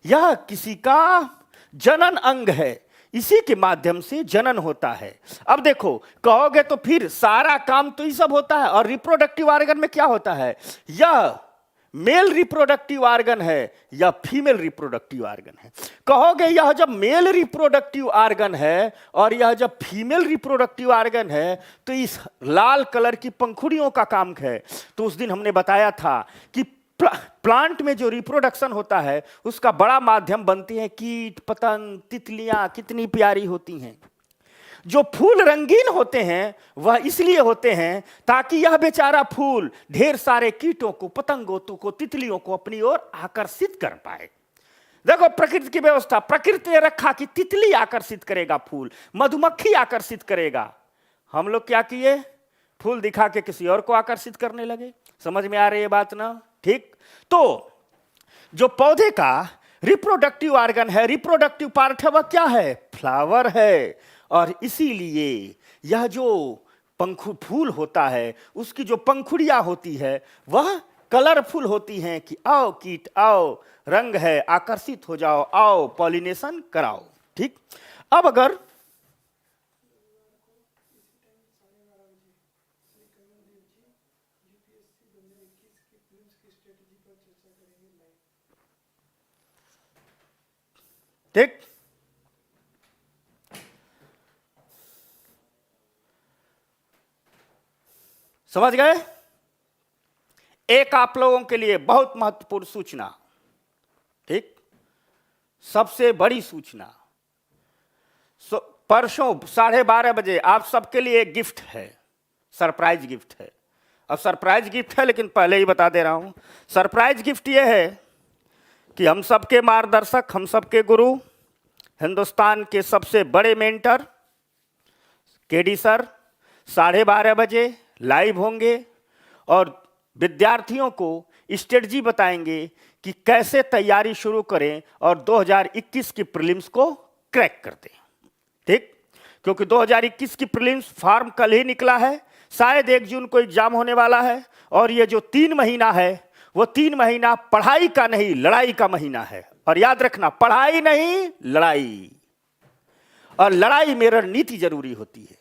यह किसी का जनन अंग है, इसी के माध्यम से जनन होता है। अब देखो कहोगे तो फिर सारा काम तो ये सब होता है, और रिप्रोडक्टिव ऑर्गन में क्या होता है, यह मेल रिप्रोडक्टिव ऑर्गन है या फीमेल रिप्रोडक्टिव ऑर्गन है। कहोगे यह जब मेल रिप्रोडक्टिव ऑर्गन है और यह जब फीमेल रिप्रोडक्टिव ऑर्गन है तो इस लाल कलर की पंखुड़ियों का काम है। तो उस दिन हमने बताया था कि प्लांट में जो रिप्रोडक्शन होता है उसका बड़ा माध्यम बनती हैं कीट पतंग, तितलियां कितनी प्यारी होती हैं। जो फूल रंगीन होते हैं वह इसलिए होते हैं ताकि यह बेचारा फूल ढेर सारे कीटों को, पतंगों को, तितलियों को अपनी ओर आकर्षित कर पाए। देखो प्रकृति की व्यवस्था, प्रकृति ने रखा कि तितली आकर्षित करेगा फूल, मधुमक्खी आकर्षित करेगा। हम लोग क्या किए, फूल दिखा के किसी और को आकर्षित करने लगे। समझ में आ रही है बात ना, ठीक। तो जो पौधे का रिप्रोडक्टिव ऑर्गन है, रिप्रोडक्टिव पार्ट है, वह क्या है, फ्लावर है। और इसीलिए यह जो फूल होता है उसकी जो पंखुड़ियां होती है वह कलरफुल होती हैं कि आओ कीट आओ, रंग है, आकर्षित हो जाओ, आओ पॉलिनेशन कराओ, ठीक। अब अगर ठीक, समझ गए। एक आप लोगों के लिए बहुत महत्वपूर्ण सूचना, ठीक, सबसे बड़ी सूचना, परसों 12:30 बजे आप सबके लिए एक गिफ्ट है, सरप्राइज गिफ्ट है। अब सरप्राइज गिफ्ट है, लेकिन पहले ही बता दे रहा हूं, सरप्राइज गिफ्ट ये है कि हम सबके मार्गदर्शक, हम सबके गुरु, हिंदुस्तान के सबसे बड़े मेंटर केडी सर 12:30 बजे लाइव होंगे और विद्यार्थियों को स्ट्रेटजी बताएंगे कि कैसे तैयारी शुरू करें और 2021 की प्रीलिम्स को क्रैक कर दें। ठीक, क्योंकि 2021 की प्रीलिम्स फॉर्म कल ही निकला है, शायद 1 जून को एग्जाम होने वाला है, और ये जो 3 महीना है वो 3 महीना पढ़ाई का नहीं, लड़ाई का महीना है। और याद रखना, पढ़ाई नहीं, लड़ाई। और लड़ाई में रणनीति जरूरी होती है।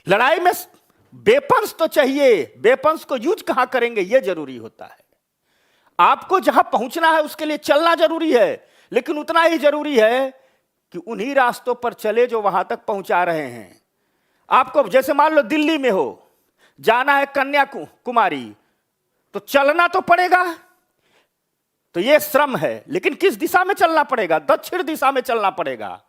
लड़ाई में वेपन्स तो चाहिए, वेपन्स को यूज कहां करेंगे यह जरूरी होता है। आपको जहां पहुंचना है उसके लिए चलना जरूरी है, लेकिन उतना ही जरूरी है कि उन्हीं रास्तों पर चले जो वहां तक पहुंचा रहे हैं आपको। जैसे मान लो दिल्ली में हो, जाना है कन्याकुमारी, तो चलना तो पड़ेगा, तो यह श्रम है, लेकिन किस दिशा में चलना पड़ेगा? दक्षिण दिशा में चलना पड़ेगा।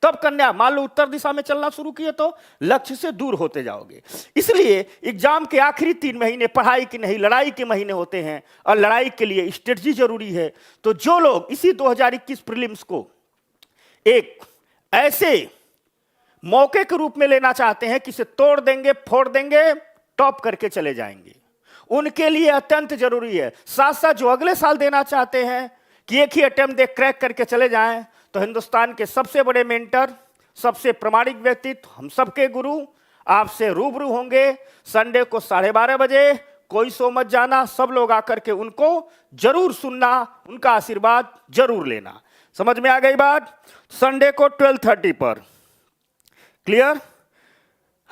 तब कन्या, मान लो उत्तर दिशा में चलना शुरू किए तो लक्ष्य से दूर होते जाओगे। इसलिए एग्जाम के आखिरी 3 महीने पढ़ाई के नहीं, लड़ाई के महीने होते हैं, और लड़ाई के लिए स्ट्रेटजी जरूरी है। तो जो लोग इसी 2021 प्रीलिम्स को एक ऐसे मौके के रूप में लेना चाहते हैं कि इसे तोड़ देंगे, फोड़ देंगे, टॉप करके चले जाएंगे, उनके लिए अत्यंत जरूरी है। साथ साथ जो अगले साल देना चाहते हैं कि एक ही अटेम्प्ट दे क्रैक करके चले जाएं, तो हिंदुस्तान के सबसे बड़े मेंटर, सबसे प्रामाणिक व्यक्तित्व, हम सबके गुरु आपसे रूबरू होंगे संडे को 12:30 बजे। कोई सो मत जाना, सब लोग आकर के उनको जरूर सुनना, उनका आशीर्वाद जरूर लेना। समझ में आ गई बात? संडे को 12:30 पर, क्लियर?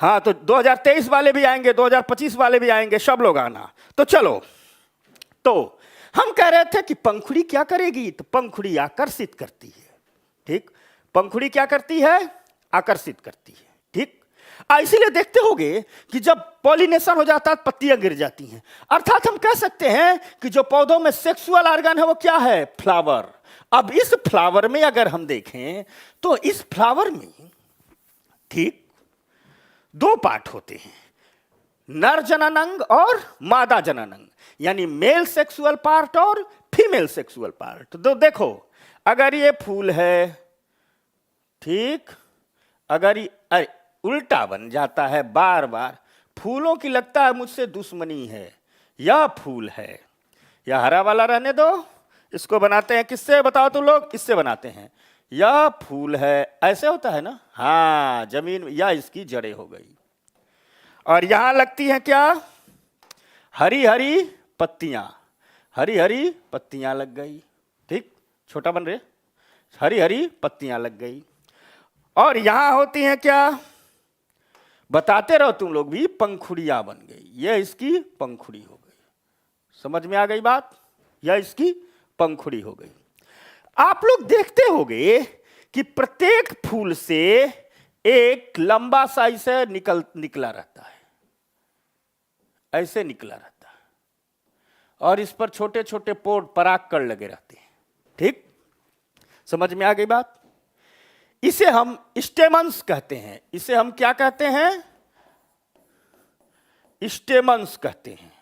हाँ, तो 2023 वाले भी आएंगे, 2025 वाले भी आएंगे, सब लोग आना। तो चलो, तो हम कह रहे थे कि पंखुड़ी क्या करेगी? तो पंखुड़ी आकर्षित करती है। ठीक, पंखुड़ी क्या करती है? आकर्षित करती है। ठीक, इसीलिए देखते होंगे कि जब पॉलिनेशन हो जाता है पत्तियां गिर जाती हैं। अर्थात हम कह सकते हैं कि जो पौधों में सेक्सुअल ऑर्गन है वो क्या है? फ्लावर। अब इस फ्लावर में अगर हम देखें तो इस फ्लावर में ठीक 2 पार्ट होते हैं, नर जननांग और मादा जननांग, यानी मेल सेक्सुअल पार्ट और फीमेल सेक्सुअल पार्ट। तो देखो, अगर ये फूल है, ठीक, अगर ये उल्टा बन जाता है बार बार, फूलों की लगता है मुझसे दुश्मनी है, यह फूल है, यह हरा वाला रहने दो, इसको बनाते हैं किससे बताओ तुम लोग? इससे बनाते हैं। यह फूल है, ऐसे होता है ना? हाँ, जमीन या इसकी जड़ें हो गई, और यहां लगती हैं क्या? हरी हरी पत्तियां, हरी हरी पत्तियां लग गई। ठीक, छोटा बन रहे, हरी हरी पत्तियां लग गई। और यहां होती हैं क्या? बताते रहो तुम लोग भी, पंखुड़ियां बन गई। यह इसकी पंखुड़ी हो गई। समझ में आ गई बात? यह इसकी पंखुड़ी हो गई। आप लोग देखते होंगे कि प्रत्येक फूल से एक लंबा सा इसे निकला रहता है, ऐसे निकला रहता है, और इस पर छोटे छोटे परागकण लगे रहते हैं। ठीक, समझ में आ गई बात? इसे हम स्टेमन्स कहते हैं। इसे हम क्या कहते हैं? स्टेमन्स कहते हैं।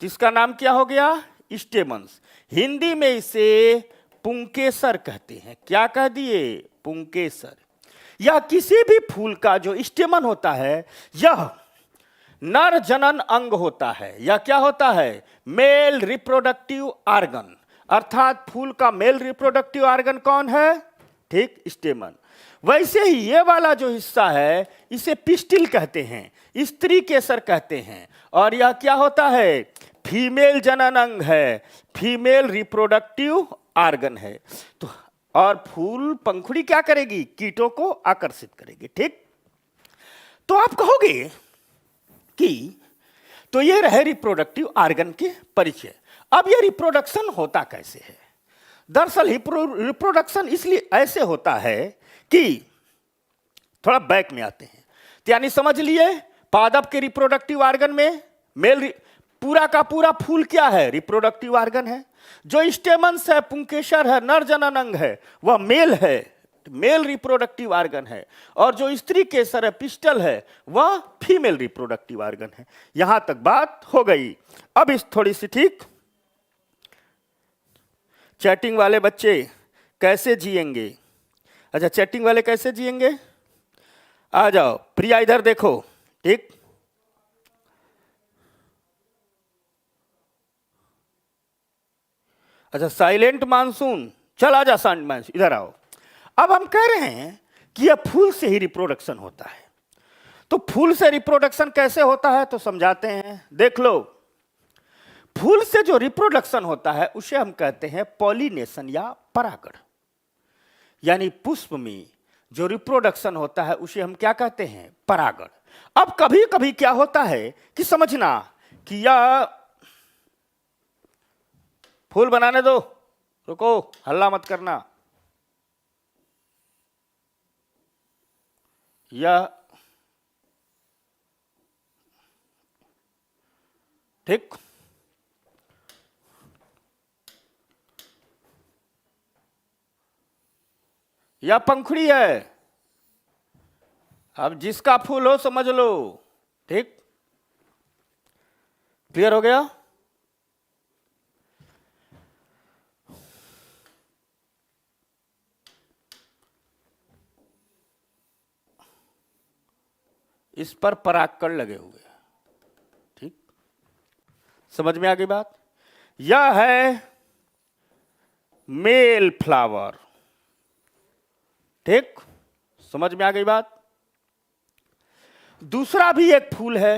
जिसका नाम क्या हो गया? स्टेमन्स। हिंदी में इसे पुंकेसर कहते हैं। क्या कह दिए? पुंकेसर। यह किसी भी फूल का जो स्टेमन होता है, यह नर जनन अंग होता है। यह क्या होता है? Male reproductive organ. अर्थात फूल का मेल रिप्रोडक्टिव ऑर्गन कौन है? ठीक, स्टेमन। वैसे ही ये वाला जो हिस्सा है इसे पिस्टिल कहते हैं, स्त्री केसर कहते हैं, और यह क्या होता है? फीमेल जनन अंग है, फीमेल रिप्रोडक्टिव ऑर्गन है। तो और फूल पंखुड़ी क्या करेगी? कीटों को आकर्षित करेगी। ठीक, तो आप कहोगे कि तो ये रहे रिप्रोडक्टिव ऑर्गन के परिचय। अब ये रिप्रोडक्शन होता कैसे है? दरअसल रिप्रोडक्शन इसलिए ऐसे होता है कि थोड़ा बैक में आते हैं, तो यानी समझ लिए पादप के रिप्रोडक्टिव ऑर्गन में मेल पूरा का पूरा फूल क्या है? रिप्रोडक्टिव ऑर्गन है। जो स्टेमन्स है, पुंकेसर है, नर जनन अंग है, वह मेल है, मेल रिप्रोडक्टिव ऑर्गन है और जो स्त्री केसर है पिस्टल है वह फीमेल रिप्रोडक्टिव ऑर्गन है। यहां तक बात हो गई। अब इस थोड़ी सी ठीक, चैटिंग वाले बच्चे कैसे जिएंगे? अच्छा, चैटिंग वाले कैसे जिएंगे? आ जाओ प्रिया, इधर देखो। ठीक, अच्छा साइलेंट मानसून, चल आजा साइलेंट मानसून, इधर आओ। अब हम कह रहे हैं कि यह फूल से ही रिप्रोडक्शन होता है। तो फूल से रिप्रोडक्शन कैसे होता है तो समझाते हैं। देख लो, फूल से जो रिप्रोडक्शन होता है उसे हम कहते हैं पॉलिनेशन या परागण। यानी पुष्प में जो रिप्रोडक्शन होता है उसे हम क्या कहते हैं? परागण। अब कभी कभी क्या होता है कि समझना कि यह फूल बनाने दो, रुको, हल्ला मत करना। यह ठीक, यह पंखुड़ी है। अब जिसका फूल हो समझ लो। ठीक, क्लियर हो गया? इस पर परागकण लगे हुए हैं। ठीक, समझ में आ गई बात? यह है मेल फ्लावर। ठीक, समझ में आ गई बात? दूसरा भी एक फूल है,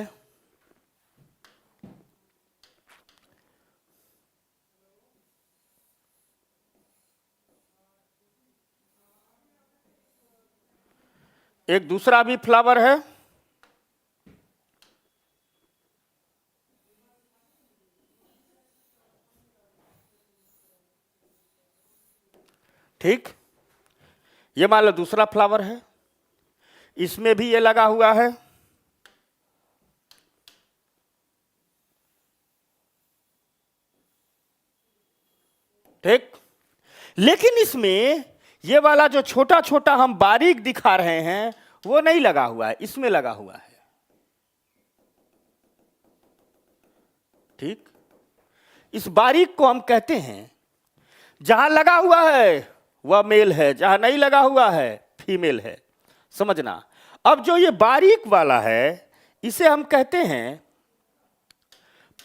एक दूसरा भी फ्लावर है। ठीक, ये मान लो दूसरा फ्लावर है, इसमें भी ये लगा हुआ है। ठीक, लेकिन इसमें ये वाला जो छोटा छोटा हम बारीक दिखा रहे हैं वो नहीं लगा हुआ है, इसमें लगा हुआ है। ठीक, इस बारीक को हम कहते हैं, जहां लगा हुआ है वह मेल है, जहां नहीं लगा हुआ है फीमेल है। समझना। अब जो ये बारीक वाला है इसे हम कहते हैं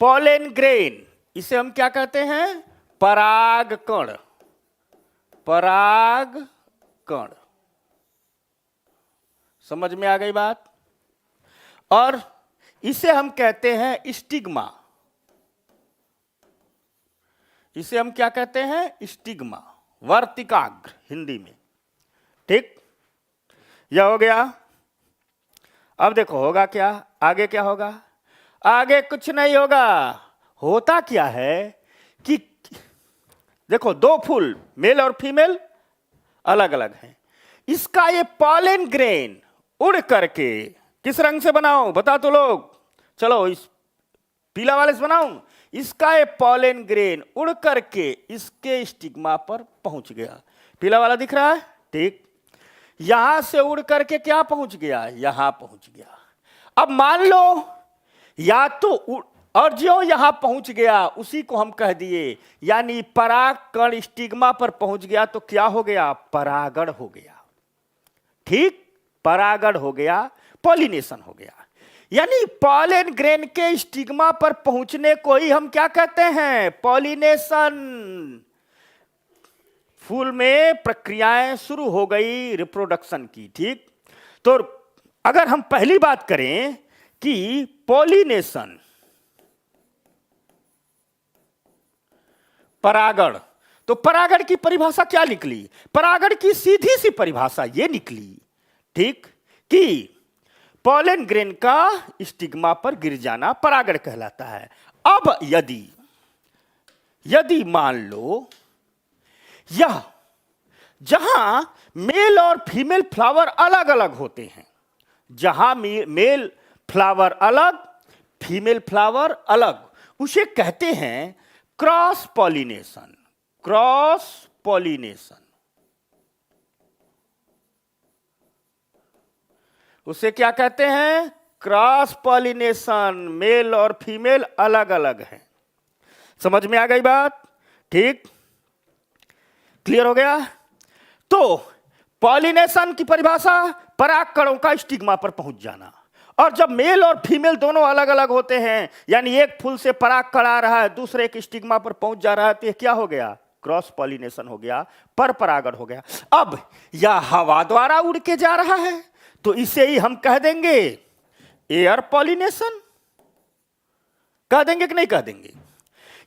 पॉलेन ग्रेन। इसे हम क्या कहते हैं? परागकण। परागकण। समझ में आ गई बात? और इसे हम कहते हैं स्टिग्मा। इसे हम क्या कहते हैं? स्टिग्मा, वर्तिकाग्र हिंदी में। ठीक, यह हो गया। अब देखो होगा क्या आगे? क्या होगा आगे? कुछ नहीं होगा। होता क्या है कि देखो, दो फूल मेल और फीमेल अलग अलग हैं। इसका ये पॉलेन ग्रेन उड़ करके किस रंग से बनाऊं बता तो लोग? चलो इस पीला वाले से बनाऊं। इसका ये पॉलेन ग्रेन उड़ करके इसके स्टिग्मा पर पहुंच गया। पीला वाला दिख रहा है? ठीक, यहां से उड़ करके क्या पहुंच गया? यहां पहुंच गया। अब मान लो या तो और जो यहां पहुंच गया उसी को हम कह दिए, यानी परागकण स्टिग्मा पर पहुंच गया तो क्या हो गया? परागण हो गया। ठीक, परागण हो गया, पॉलिनेशन हो गया। यानी पॉलेन ग्रेन के स्टिग्मा पर पहुंचने को ही हम क्या कहते हैं? पॉलिनेशन। फूल में प्रक्रियाएं शुरू हो गई रिप्रोडक्शन की। ठीक, तो अगर हम पहली बात करें कि पॉलिनेशन, परागण, तो परागण की परिभाषा क्या निकली? परागण की सीधी सी परिभाषा यह निकली, ठीक, कि पॉलेन ग्रेन का स्टिग्मा पर गिर जाना परागण कहलाता है। अब यदि मान लो यह जहां मेल और फीमेल फ्लावर अलग अलग होते हैं, जहां मेल फ्लावर अलग फीमेल फ्लावर अलग, उसे कहते हैं क्रॉस पॉलिनेशन। Cross pollination. उसे क्या कहते हैं? Cross pollination. मेल और फीमेल अलग अलग हैं। समझ में आ गई बात? ठीक, क्लियर हो गया? तो पॉलिनेशन की परिभाषा परागकणों का स्टिग्मा पर पहुंच जाना। और जब मेल और फीमेल दोनों अलग अलग होते हैं, यानी एक फूल से परागकण आ रहा है, दूसरे के स्टिग्मा पर पहुंच जा रहा है, तो यह क्या हो गया? क्रॉस पॉलिनेशन हो गया, पर परागण हो गया। अब यह हवा द्वारा उड़ के जा रहा है, तो इसे ही हम कह देंगे एयर पॉलिनेशन। कह देंगे कि नहीं कह देंगे?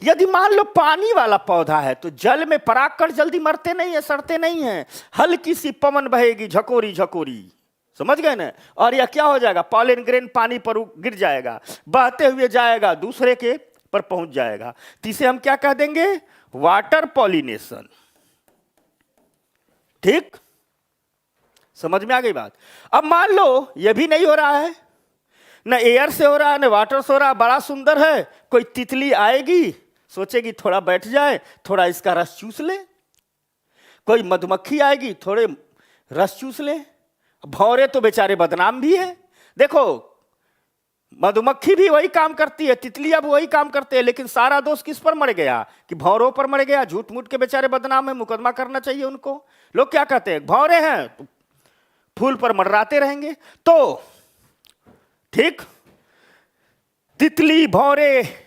यदि मान लो पानी वाला पौधा है, तो जल में परागकण जल्दी मरते नहीं है, सड़ते नहीं है। हल्की सी पवन बहेगी, झकोरी झकोरी, समझ गए ना? और यह क्या हो जाएगा? पॉलन ग्रेन पानी पर गिर जाएगा, बहते हुए जाएगा, दूसरे के पर पहुंच जाएगा। तो इसे हम क्या कह देंगे? Water pollination. ठीक, समझ में आ गई बात? अब मान लो यह भी नहीं हो रहा है, न एयर से हो रहा है, न वाटर से हो रहा है। बड़ा सुंदर है, कोई तितली आएगी, सोचेगी थोड़ा बैठ जाए, थोड़ा इसका रस चूस ले। कोई मधुमक्खी आएगी, थोड़े रस चूस ले। भौरे तो बेचारे बदनाम भी है। देखो, मधुमक्खी भी वही काम करती है, तितलियां भी वही काम करते हैं, लेकिन सारा दोष किस पर मर गया? कि भौरों पर मर गया। झूठ मूठ के बेचारे बदनाम है, मुकदमा करना चाहिए उनको। लोग क्या कहते हैं? भौरे हैं तो फूल पर मंडराते रहेंगे। तो ठीक, तितली, भौरे,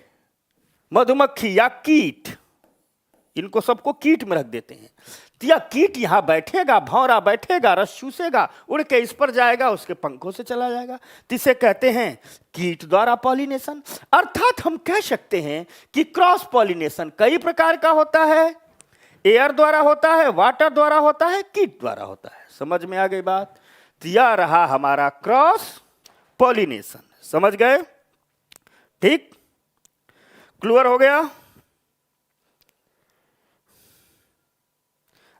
मधुमक्खी या कीट, इनको सबको कीट में रख देते हैं। तो यह कीट यहां बैठेगा, भौरा बैठेगा, रस चूसेगा, उड़ के इस पर जाएगा, उसके पंखों से चला जाएगा। तो इसे कहते हैं कीट द्वारा पॉलिनेशन। अर्थात हम कह सकते हैं कि क्रॉस पॉलिनेशन कई प्रकार का होता है। एयर द्वारा होता है, वाटर द्वारा होता है, कीट द्वारा होता है। समझ में आ गई बात? तो यह रहा हमारा क्रॉस पॉलिनेशन। समझ गए? ठीक, क्लियर हो गया?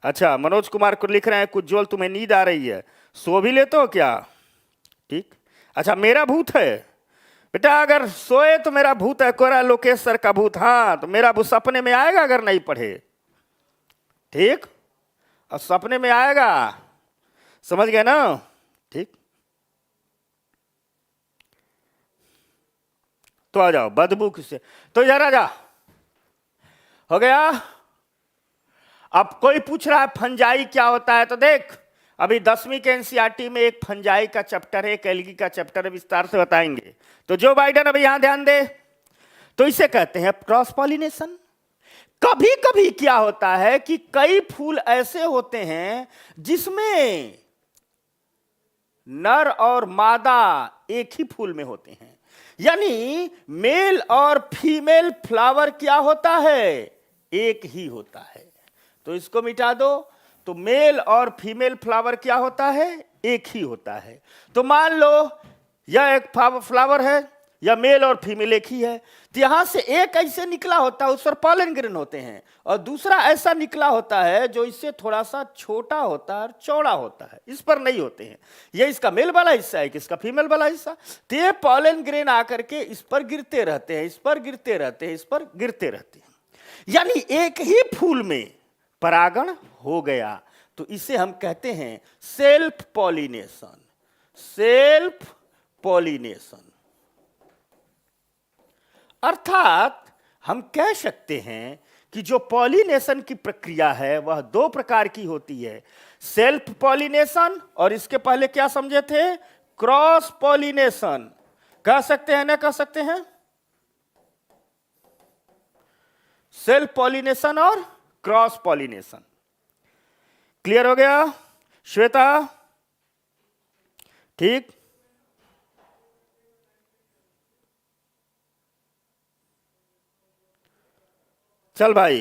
अच्छा, मनोज कुमार को लिख रहे हैं, कुछ जोल तुम्हें नींद आ रही है, सो भी लेते हो क्या? ठीक, अच्छा, मेरा भूत है बेटा, अगर सोए तो मेरा भूत है, कोरा लोकेश सर का भूत। हाँ, तो मेरा भूत सपने में आएगा अगर नहीं पढ़े। ठीक, और सपने में आएगा, समझ गए ना? ठीक, तो आ जाओ बदबू किससे, तो जरा जा हो गया। अब कोई पूछ रहा है फंजाई क्या होता है, तो देख, अभी 10वीं के एनसीईआरटी में एक फंजाई का चैप्टर है, एक एल्गी का चैप्टर है, विस्तार से बताएंगे। तो जो बाइडेन अभी यहां ध्यान दे। तो इसे कहते हैं क्रॉस पॉलिनेशन। कभी कभी क्या होता है कि कई फूल ऐसे होते हैं जिसमें नर और मादा एक ही फूल में होते हैं, यानी मेल और फीमेल फ्लावर क्या होता है? एक ही होता है। तो इसको मिटा दो, तो मेल और फीमेल फ्लावर क्या होता है? एक ही होता है। तो मान लो यह एक फ्लावर है, या मेल और फीमेल एक ही है, तो यहां से एक ऐसे निकला होता है, उस पर पॉलन ग्रेन होते हैं, और दूसरा ऐसा निकला होता है जो इससे थोड़ा सा छोटा होता है और चौड़ा होता है, इस पर नहीं होते हैं। ये इसका मेल वाला हिस्सा है, किसका फीमेल वाला हिस्सा। तो ये पॉलन ग्रेन आकर के इस पर गिरते रहते हैं, इस पर गिरते रहते हैं, इस पर गिरते रहते हैं, यानी एक ही फूल में परागण हो गया। तो इसे हम कहते हैं सेल्फ पॉलिनेशन। सेल्फ पॉलिनेशन अर्थात हम कह सकते हैं कि जो पॉलिनेशन की प्रक्रिया है वह दो प्रकार की होती है, सेल्फ पॉलिनेशन, और इसके पहले क्या समझे थे? Cross pollination. कह सकते हैं ना, कह सकते हैं सेल्फ पॉलिनेशन और क्रॉस पॉलिनेशन। क्लियर हो गया श्वेता? ठीक, चल भाई।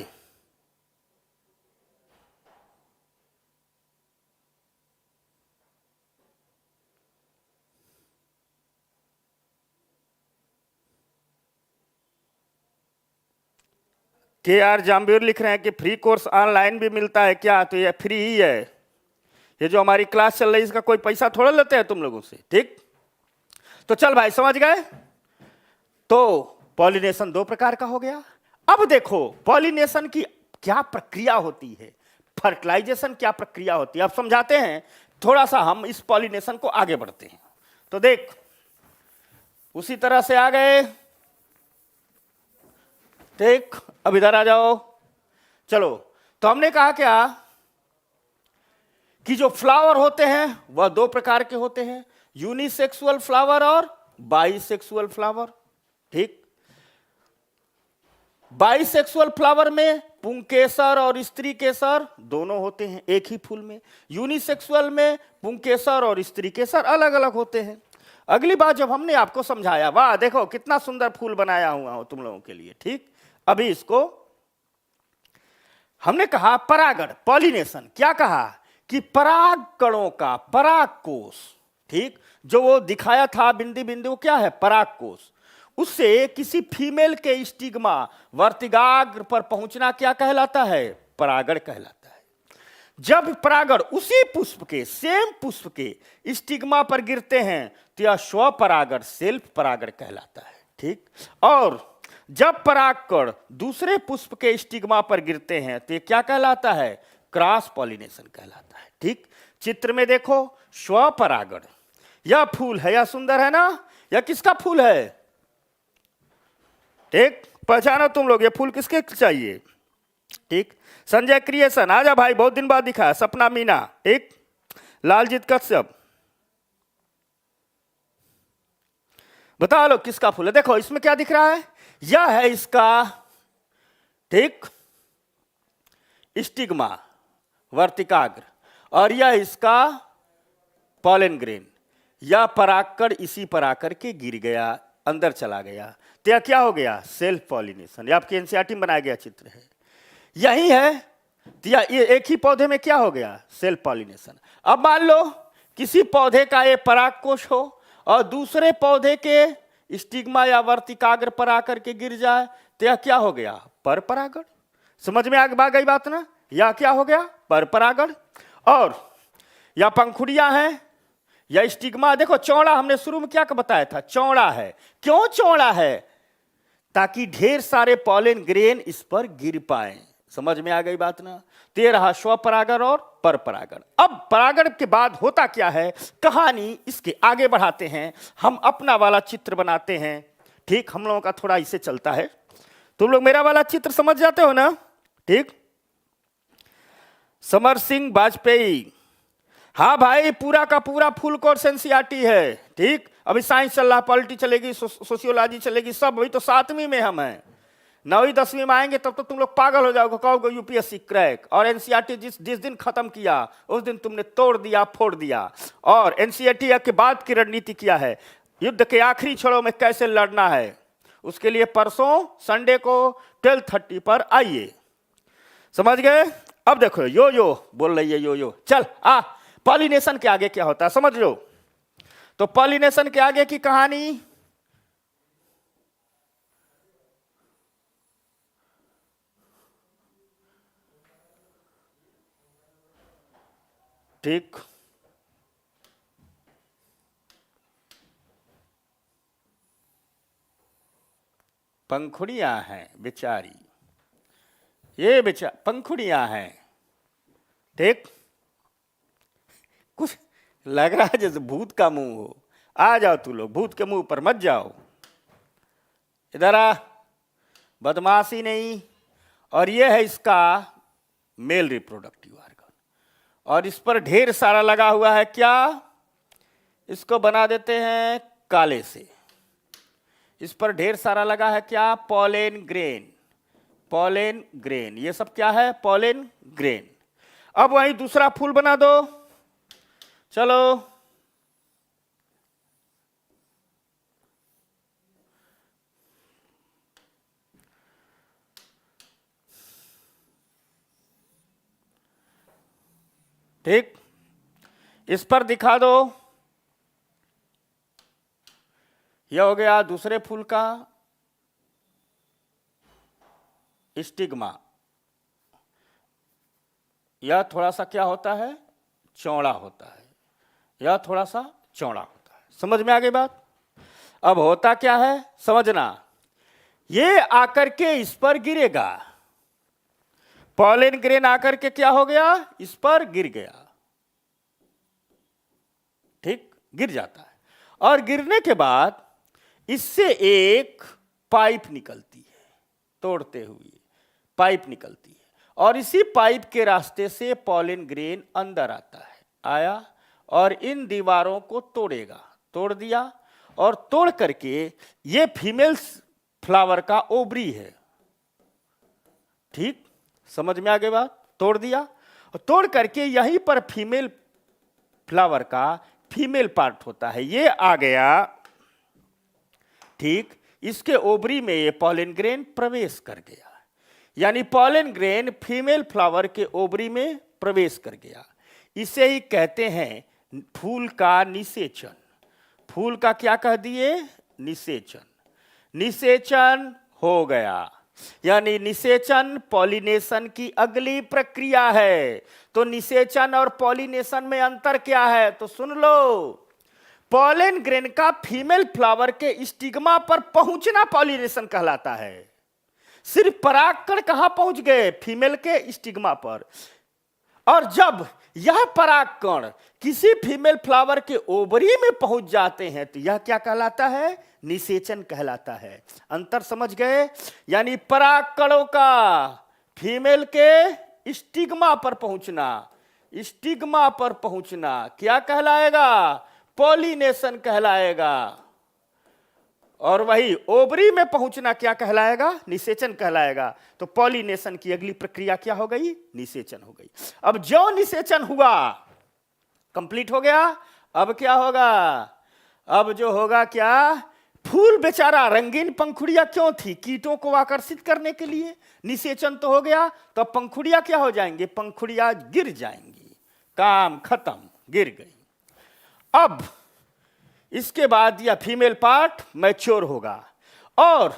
के आर जाम्बीर लिख रहे हैं कि फ्री कोर्स ऑनलाइन भी मिलता है क्या? तो ये फ्री ही है, ये जो हमारी क्लास चल रही है इसका कोई पैसा थोड़ा लेते हैं तुम लोगों से। ठीक, तो चल भाई, समझ गए? तो पॉलिनेशन दो प्रकार का हो गया। अब देखो पॉलिनेशन की क्या प्रक्रिया होती है, फर्टिलाइजेशन क्या प्रक्रिया होती है, अब समझाते हैं। थोड़ा सा हम इस पॉलिनेशन को आगे बढ़ते हैं। तो देख, उसी तरह से आ गए। देख, अब इधर आ जाओ। चलो, तो हमने कहा क्या कि जो फ्लावर होते हैं वह दो प्रकार के होते हैं, यूनिसेक्सुअल फ्लावर और बाइसेक्सुअल फ्लावर। ठीक, बाइसेक्सुअल फ्लावर में पुंकेसर और स्त्री केसर दोनों होते हैं एक ही फूल में। यूनिसेक्सुअल में पुंकेसर और स्त्री केसर अलग अलग होते हैं। अगली बार जब हमने आपको समझाया, वाह देखो कितना सुंदर फूल बनाया हुआ हो तुम लोगों के लिए। ठीक, अभी इसको हमने कहा परागण, पॉलिनेशन। क्या कहा कि पराग कणों का पराग कोष, ठीक, जो वो दिखाया था बिंदी बिंदु, क्या है, पराग कोष, उससे किसी फीमेल के स्टिग्मा वर्तिकाग्र पर पहुंचना क्या कहलाता है, परागण कहलाता है। जब परागण उसी पुष्प के, सेम पुष्प के स्टिग्मा पर गिरते हैं तो यह स्वपरागण, सेल्फ परागण कहलाता है। ठीक, और जब परागकण दूसरे पुष्प के स्टिग्मा पर गिरते हैं तो ये क्या कहलाता है, क्रॉस पॉलिनेशन कहलाता है। ठीक, चित्र में देखो, स्वपरागण, यह फूल है, यह सुंदर है ना, यह किसका फूल है, ठीक, पहचानो तुम लोग, ये फूल किसके चाहिए। ठीक, संजय क्रिएशन, आजा भाई, बहुत दिन बाद दिखा। सपना मीना, ठीक, लालजीत कश्यप, बता लो किसका फूल है। देखो इसमें क्या दिख रहा है, यह है इसका, ठीक, स्टिग्मा वर्तिकाग्र, और यह इसका पॉलन ग्रेन। यह परागकण इसी पर आकर के गिर गया, अंदर चला गया, तो यह क्या हो गया, सेल्फ पॉलिनेशन। यह आपके एनसीईआरटी में बनाया गया चित्र है, यही है। तो ये एक ही पौधे में क्या हो गया, सेल्फ पॉलिनेशन। अब मान लो किसी पौधे का ये परागकोश हो और दूसरे पौधे के स्टिग्मा या वर्तिकाग्र पर आकर के गिर जाए तो यह क्या हो गया, पर परागण। समझ में आ गई बात ना, यह क्या हो गया, पर परागण। और यह पंखुड़ियां हैं, यह स्टिग्मा देखो चौड़ा, हमने शुरू में क्या बताया था, चौड़ा है। क्यों चौड़ा है, ताकि ढेर सारे पॉलन ग्रेन इस पर गिर पाए। समझ में आ गई बात ना। तो ये रहा स्वपरागण और परपरागण। अब परागण के बाद होता क्या है, कहानी इसके आगे बढ़ाते हैं, हम अपना वाला चित्र बनाते हैं। ठीक, हम लोगों का थोड़ा इसे चलता है, तुम लोग मेरा वाला चित्र समझ जाते हो ना। ठीक, समर सिंह वाजपेयी, हाँ भाई, पूरा का पूरा फुल कोर्स एनसीईआरटी है। ठीक, अभी साइंस चल रहा, पॉलिटी चलेगी, सोशियोलॉजी चलेगी, सब। अभी तो 7वीं में हम हैं, 9वीं 10वीं में आएंगे तब तो तुम लोग पागल हो जाओगे, कहोगे यूपीएससी क्रैक। और एनसीईआरटी जिस दिन खत्म किया उस दिन तुमने तोड़ दिया, फोड़ दिया। और एनसीईआरटी के बाद की रणनीति क्या है, युद्ध के आखिरी क्षणों में कैसे लड़ना है, उसके लिए परसों संडे को 12:30 पर आइए। समझ गए। अब देखो यो यो बोल रही है, यो यो, चल आ। पॉलिनेशन के आगे क्या होता है समझ लो। तो पॉलिनेशन के आगे की कहानी, ठीक, पंखुड़ियां हैं बेचारी, ये बेचारी पंखुड़ियां हैं। ठीक, कुछ लग रहा है जैसे भूत का मुंह हो। आ जाओ तू लोग, भूत के मुंह पर मत जाओ, इधर आ, बदमाशी नहीं। और ये है इसका मेल रिप्रोडक्टिव ऑर्गन, और इस पर ढेर सारा लगा हुआ है क्या, इसको बना देते हैं काले से। इस पर ढेर सारा लगा है क्या, पॉलेन ग्रेन, पॉलेन ग्रेन, ये सब क्या है, पॉलेन ग्रेन। अब वहीं दूसरा फूल बना दो, चलो। ठीक, इस पर दिखा दो, यह हो गया दूसरे फूल का स्टिग्मा। यह थोड़ा सा क्या होता है, चौड़ा होता है, यह थोड़ा सा चौड़ा होता है। समझ में आ गई बात। अब होता क्या है समझना, ये आकर के इस पर गिरेगा, पॉलन ग्रेन आकर के क्या हो गया, इस पर गिर गया। ठीक, गिर जाता है। और गिरने के बाद इससे एक पाइप निकलती है, तोड़ते हुए पाइप निकलती है, और इसी पाइप के रास्ते से पॉलन ग्रेन अंदर आता है, आया और इन दीवारों को तोड़ेगा, तोड़ दिया, और तोड़ करके ये फीमेल फ्लावर का ओवरी है, ठीक, समझ में आ गई बात, तोड़ दिया, और तोड़ करके यहीं पर फीमेल फ्लावर का फीमेल पार्ट होता है, ये आ गया, ठीक, इसके ओवरी में ये पॉलन ग्रेन प्रवेश कर गया, यानी पॉलन ग्रेन फीमेल फ्लावर के ओवरी में प्रवेश कर गया। इसे ही कहते हैं फूल का निषेचन। फूल का क्या कह दिए? निषेचन। निषेचन हो गया, यानी निषेचन पॉलिनेशन की अगली प्रक्रिया है। तो निषेचन और पॉलिनेशन में अंतर क्या है? तो सुन लो, पॉलन ग्रेन का फीमेल फ्लावर के स्टिग्मा पर पहुंचना पॉलिनेशन कहलाता है। सिर्फ परागकण कहां पहुंच गए? फीमेल के स्टिग्मा पर। और जब यह परागकण किसी फीमेल फ्लावर के ओवरी में पहुंच जाते हैं तो यह क्या कहलाता है? निषेचन कहलाता है। अंतर समझ गए? यानी परागकणों का फीमेल के स्टिग्मा पर पहुंचना, स्टिग्मा पर पहुंचना क्या कहलाएगा? पॉलिनेशन कहलाएगा। और वही ओवरी में पहुंचना क्या कहलाएगा? निषेचन कहलाएगा। तो पॉलिनेशन की अगली प्रक्रिया क्या हो गई? निषेचन हो गई। अब जो निषेचन हुआ, कंप्लीट हो गया, अब क्या होगा? अब जो होगा क्या, फूल बेचारा रंगीन पंखुड़ियां क्यों थी? कीटों को आकर्षित करने के लिए। निषेचन तो हो गया, तो पंखुड़ियां क्या हो जाएंगी? पंखुड़ियां गिर जाएंगी, काम खत्म, गिर गई। अब इसके बाद यह फीमेल पार्ट मैच्योर होगा और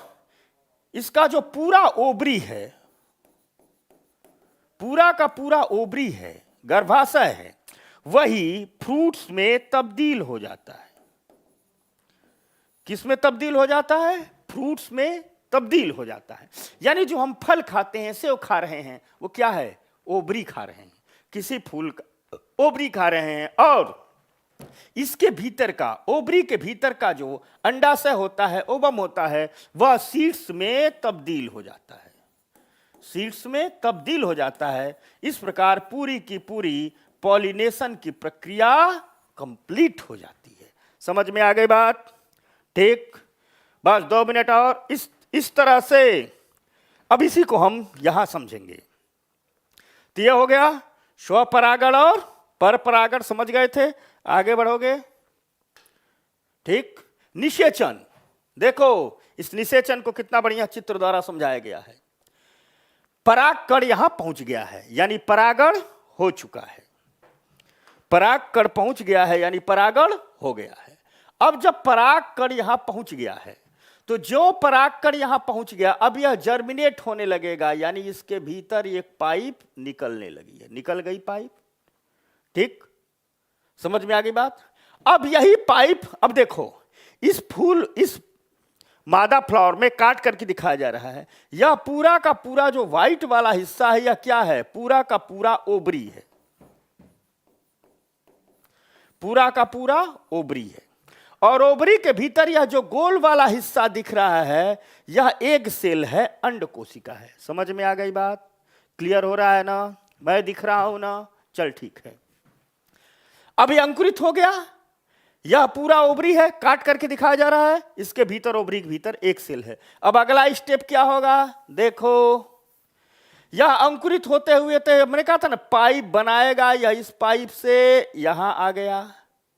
इसका जो पूरा ओवरी है, पूरा का पूरा ओवरी है, गर्भाशय है, वही फ्रूट्स में तब्दील हो जाता है। किस में तब्दील हो जाता है? फ्रूट्स में तब्दील हो जाता है। यानी जो हम फल खाते हैं, सेव खा रहे हैं, वो क्या है? ओवरी खा रहे हैं, किसी फूल का ओवरी खा रहे हैं। और इसके भीतर का, ओवरी के भीतर का जो अंडाशय होता है, ओवम होता है, वह सीड्स में तब्दील हो जाता है, सीड्स में तब्दील हो जाता है। इस प्रकार पूरी की पूरी पॉलिनेशन की प्रक्रिया कंप्लीट हो जाती है। समझ में आ गई बात? ठीक, बस 2 मिनट और। इस तरह से अब इसी को हम यहां समझेंगे। तो यह हो गया स्वपरागण और परपरागण, समझ गए थे? आगे बढ़ोगे, ठीक। निषेचन, देखो इस निषेचन को कितना बढ़िया चित्र द्वारा समझाया गया है। परागकण यहां पहुंच गया है, यानी परागण हो चुका है। परागकण पहुंच गया है, यानी परागण हो गया है। अब जब परागकण यहां पहुंच गया है, तो जो परागकण यहां पहुंच गया, अब यह जर्मिनेट होने लगेगा, यानी इसके भीतर एक पाइप निकलने लगी है, निकल गई पाइप, ठीक, समझ में आ गई बात? अब यही पाइप, अब देखो इस फूल, इस मादा फ्लावर में काट करके दिखाया जा रहा है, यह पूरा का पूरा जो व्हाइट वाला हिस्सा है, यह क्या है? पूरा का पूरा ओवरी है, पूरा का पूरा ओवरी है। और ओवरी के भीतर यह जो गोल वाला हिस्सा दिख रहा है, यह एग सेल है, अंड कोशिका है। समझ में आ गई बात? क्लियर हो रहा है ना? मैं दिख रहा हूं ना? चल ठीक है। अब ये अंकुरित हो गया, यह पूरा ओवरी है, काट करके दिखाया जा रहा है, इसके भीतर, ओवरी के भीतर एक सेल है। अब अगला स्टेप क्या होगा? देखो, यह अंकुरित होते हुए, तो मैंने कहा था ना पाइप बनाएगा, यह इस पाइप से यहां आ गया,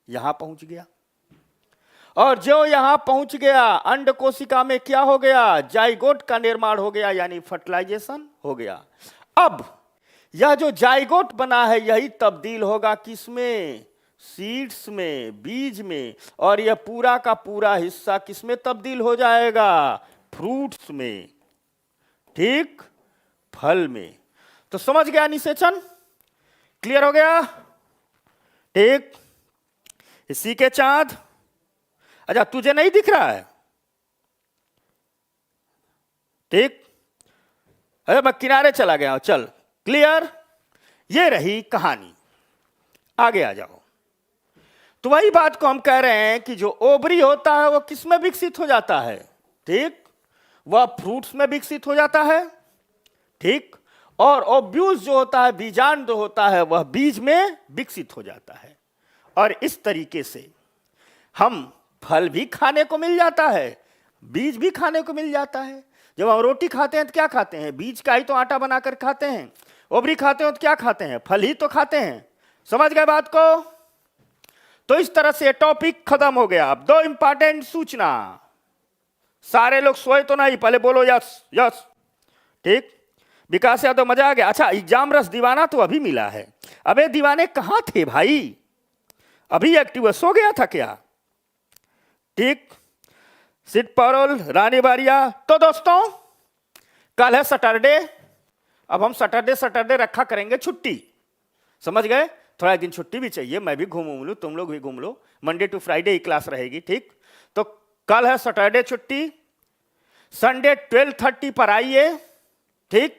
यहां पहुंच गया, और जो यहां पहुंच गया, अंड कोशिका में क्या हो गया? जाइगोट का निर्माण हो गया, यानी फर्टिलाइजेशन हो गया। अब यह जो जाइगोट बना है, यही तब्दील होगा किसमें? सीड्स में, बीज में, और यह पूरा का पूरा हिस्सा किसमें तब्दील हो जाएगा? फ्रूट्स में, ठीक, फल में। तो समझ गया निषेचन? क्लियर हो गया? ठीक, इसी के चांद। अच्छा, तुझे नहीं दिख रहा है? ठीक, अरे मैं किनारे चला गया हूं, चल। क्लियर? ये रही कहानी, आगे आ जाओ। तो वही बात को हम कह रहे हैं कि जो ओवरी होता है वो किस में विकसित हो जाता है, ठीक, वह फ्रूट्स में विकसित हो जाता है, ठीक, और ओव्यूज जो होता है, बीजांड जो होता है, वह बीज में विकसित हो जाता है। और इस तरीके से हम फल भी खाने को मिल जाता है, बीज भी खाने को मिल जाता है। जब हम रोटी खाते हैं तो क्या खाते हैं, बीज का ही तो आटा बनाकर खाते हैं। ओवरी खाते हो तो क्या खाते हैं, फल ही तो खाते हैं। समझ गए बात को? तो इस तरह से टॉपिक खत्म हो गया। अब 2 इंपॉर्टेंट सूचना, सारे लोग सोए तो नहीं, पहले बोलो यस यस, ठीक। विकास यादव, मजा आ गया। अच्छा, एग्जाम रस दीवाना तो अभी मिला है। अबे दीवाने कहां थे भाई, अभी एक्टिव सो गया था क्या, ठीक। सिट परोल, रानी बारिया। तो दोस्तों कल है सैटरडे, अब हम सैटरडे रखा करेंगे छुट्टी, समझ गए? थोड़ा दिन छुट्टी भी चाहिए, मैं भी घूम लूँ, तुम लोग भी घूम लो। मंडे टू फ्राइडे ही क्लास रहेगी, ठीक। तो कल है सैटरडे छुट्टी, संडे 12:30 पर आइए, ठीक।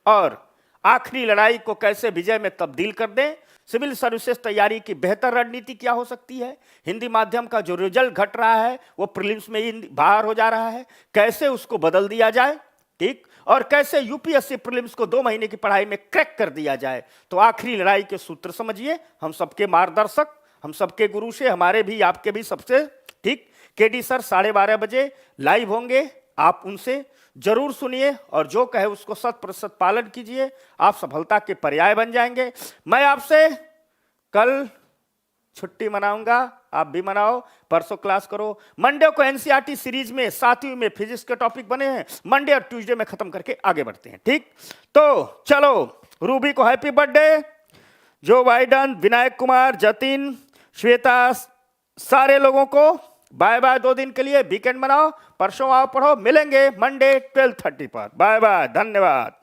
और आखिरी लड़ाई को कैसे विजय में तब्दील कर दें, सिविल सर्विसेज तैयारी की बेहतर रणनीति क्या हो सकती है, हिंदी माध्यम का जो रिजल्ट घट रहा है वो प्रीलिम्स में ही बाहर हो जा रहा है, कैसे उसको बदल दिया जाए, ठीक, और कैसे यूपीएससी प्रीलिम्स को 2 महीने की पढ़ाई में क्रैक कर दिया जाए। तो आखिरी लड़ाई के सूत्र समझिए, हम सबके मार्गदर्शक, हम सबके गुरु से, हमारे भी आपके भी सबसे, ठीक। केडी सर 12:30 बजे लाइव होंगे, आप उनसे जरूर सुनिए और जो कहे उसको 100% पालन कीजिए, आप सफलता के पर्याय बन जाएंगे। मैं आपसे कल छुट्टी मनाऊंगा, आप भी मनाओ, परसों क्लास करो। मंडे को एनसीईआरटी सीरीज में 7वीं में फिजिक्स के टॉपिक बने हैं, मंडे और ट्यूसडे में खत्म करके आगे बढ़ते हैं, ठीक। तो चलो, रूबी को हैप्पी बर्थडे, जो बाइडन, विनायक कुमार, जतिन, श्वेता, सारे लोगों को बाय बाय। 2 दिन के लिए वीकेंड मनाओ, परसों आओ पढ़ो, मिलेंगे मंडे 12:30 पर। बाय बाय, धन्यवाद।